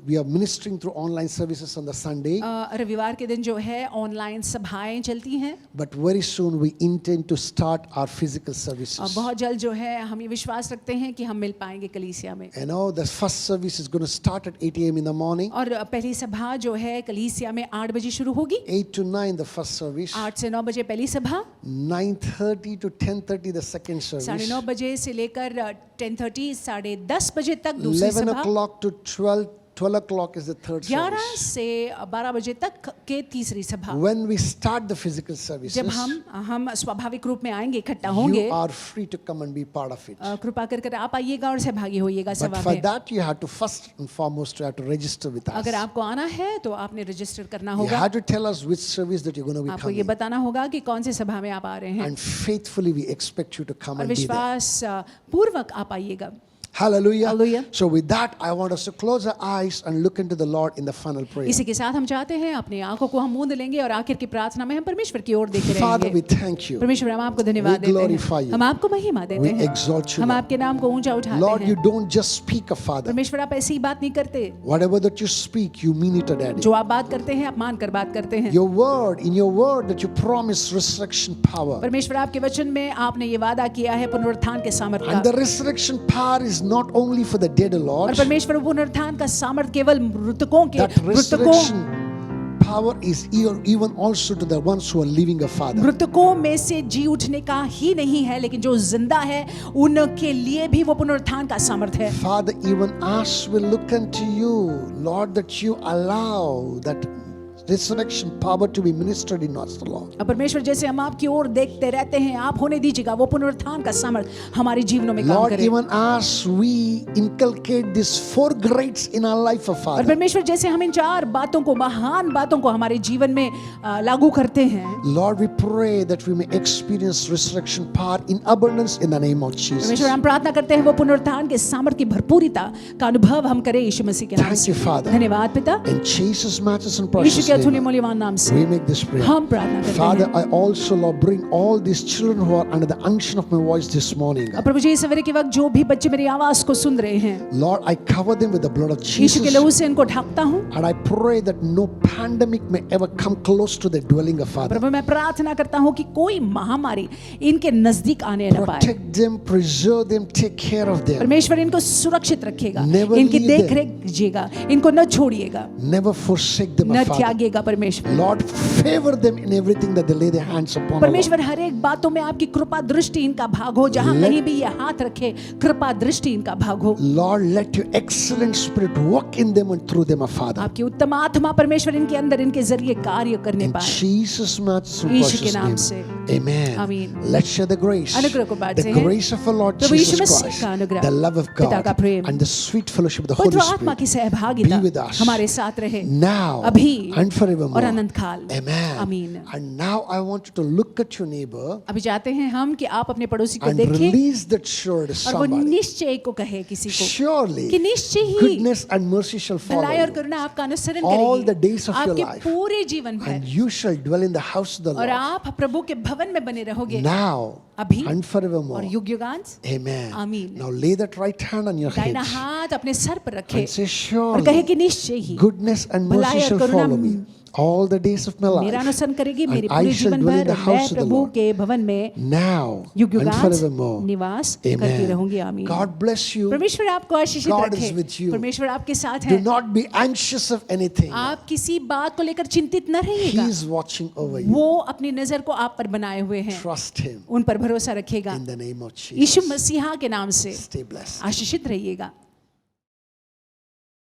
we are ministering through online services on the Sunday. रविवार के दिन जो है ऑनलाइन सभाएं चलती हैं। But very soon we intend to start our physical और services. बहुत जल्द जो है हम ये विश्वास रखते हैं कि हम मिल पाएंगे कलीसिया में। You know, the first service is going to start at 8 a.m. in the morning. और पहली सभा जो है कलीसिया में 8 बजे शुरू होगी। 8 to 9 the first service. 8 से 9 बजे पहली सभा। 9:30 to 10:30 the second service. 9:30 बजे से लेकर 10:30 10:30 बजे तक दूसरी 11 सभा। o'clock to 12 o'clock is the third 11 service. से 12 बजे तक के तीसरी सभा। When we start the physical services, जब हम स्वाभाविक रूप में आएंगे, इकट्ठा होंगे, you are free to come and be part of it. कृपा कर आप आइएगा और सहभागी होइएगा But सभा for में। that you have to first and foremost you have to register with us. अगर आपको आना है तो आपने रजिस्टर करना You होगा। have to tell us which service that you're going to be आपको ये coming. बताना होगा कि कौन से सभा में आप आ रहे हैं And faithfully we expect you to come और and be there. विश्वास पूर्वक आप आइएगा। Hallelujah. Hallelujah. So with that, I want us to close our eyes and look into the Lord in the final prayer. इसी के साथ हम चाहते हैं अपनी आंखों को हम मूंद लेंगे और आखिर की प्रार्थना में हम परमेश्वर की ओर देखते Father, we रहेंगे। thank you. परमेश्वर, हम आपको धन्यवाद We देते glorify हैं, you. हम आपको महिमा देते We हैं, exalt you, हम Lord. आपके नाम को ऊंचा उठाते Lord, you हैं। don't just speak, Father. परमेश्वर, आप ऐसी ही बात नहीं करते, Whatever that you speak, you mean it, Daddy. जो आप बात करते हैं आप मान कर बात करते हैं। Your word, in your word that you promise resurrection power. परमेश्वर, आपके वचन में आपने ये वादा किया है पुनरुत्थान के सामर्थ्य And का, the resurrection power is not only for the dead, और Lord. परमेश्वर पुनरुत्थान का सामर्थ्य केवल मृतकों के That resurrection power is even also to the ones who are living, Father. मृतकों में से जी उठने का ही नहीं है, लेकिन जो जिंदा है उनके लिए भी वो पुनरुत्थान का सामर्थ्य है। Father, even as we look unto you, Lord, that you allow that resurrection power to be ministered in us, Lord. अब परमेश्वर, जैसे हम आपकी ओर देखते रहते हैं, आप होने दीजिएगा वो पुनरुत्थान का सामर्थ्य हमारे जीवनों में काम Lord, करे। even as we inculcate these 4 greats in our life, और Father. परमेश्वर, जैसे हम इन 4 बातों को, महान बातों को हमारे जीवन में लागू करते हैं, Lord, we pray that we may experience resurrection power in abundance in the name of Jesus. परमेश्वर, हम प्रार्थना करते हैं वो पुनरुत्थान के सामर्थ्य की भरपूरिता का अनुभव हम करें यीशु मसीह के नाम Thank से। you, Father. धन्यवाद पिता, In Jesus' matchless and Yeshu precious के अतुल्य name, मूल्यवान नाम से we make this prayer. हम प्रार्थना करते Father, हैं। I also, Lord, bring all these children who are under the unction of my voice this morning. और प्रभु जी, इस सवेरे के वक्त जो भी बच्चे मेरी आवाज को सुन रहे हैं, Lord, I cover them with the blood of यीशु के Jesus. लहू से इनको ढकता हूँ। And I pray that no pandemic may ever come close to the dwelling of Father. प्रभु, मैं प्रार्थना करता हूँ कि कोई महामारी इनके नजदीक आने न पाए। Protect them, preserve them, take care of them. परमेश्वर इनको सुरक्षित रखेगा, Never इनकी leave देख them. रेख कीजिएगा, इनको न छोड़िएगा, Never forsake them, न Father. त्यागिएगा। परमेश्वर, Lord, favor them in everything that they lay their hands upon. Lord. परमेश्वर, हर एक बातों में आपकी कृपा दृष्टि इनका भाग हो, जहां Let- कहीं भी ये हाथ रखे कृपा दृष्टि इनका भाग हो। Lord, let your excellent spirit work in them and through them, Father. आपकी उत्तम आत्मा परमेश्वर इनके अंदर, इनके जरिए कार्य करने In पाए। Jesus' matchless and यीशु के precious नाम name. से। Amen. आमीन। Let's share the grace. अनुग्रह को बांटते The हैं। grace of our Lord Prabhu Yeshu Jesus Masih Christ, का अनुग्रह, the love of पिता का God, Prem, and the sweet fellowship of the पवित्र Holy आत्मा की Spirit सहभागिता be with us हमारे साथ रहे now अभी and forevermore. और अनंत काल। Amen. आमीन। And now I want you to look at your neighbor अभी चाहते हैं हम कि आप अपने पड़ोसी को and देखें release that sure to और वो somebody. निश्चय को कहे किसी को Surely कि निश्चय ही goodness and mercy shall follow भलाई और you, करुणा आपका अनुसरण all the करेगी days of your आपके life. पूरे जीवन भर, and you shall dwell in the house of the और Lord आप प्रभु के भवन में बने रहोगे now अभी and forevermore. और युग युगांत। Amen. आमीन। Now lay that right hand on your head दाहिना हाथ अपने सर पर रखे and say, और कहे surely कि निश्चय ही goodness and mercy भलाई और shall Karuna follow me all the days of my मेरा life, अनुसरण करेगी मेरे and I पूरे shall जीवन dwell in भर, the और house मैं of the प्रभु Lord के भवन में now युग and युगांत forevermore. निवास करती Amen. रहूंगी। आमीन। God bless you. परमेश्वर आपको आशीषित God is रखे। with you. परमेश्वर आपके साथ Do है। not be anxious of anything. आप किसी बात को लेकर चिंतित न He रहिएगा, is watching over you. वो अपनी नजर को आप पर बनाए हुए हैं, Trust Him उन पर भरोसा रखेगा। in the name of Yeshu Jesus. मसीहा के नाम से Stay blessed. आशीषित रहिएगा।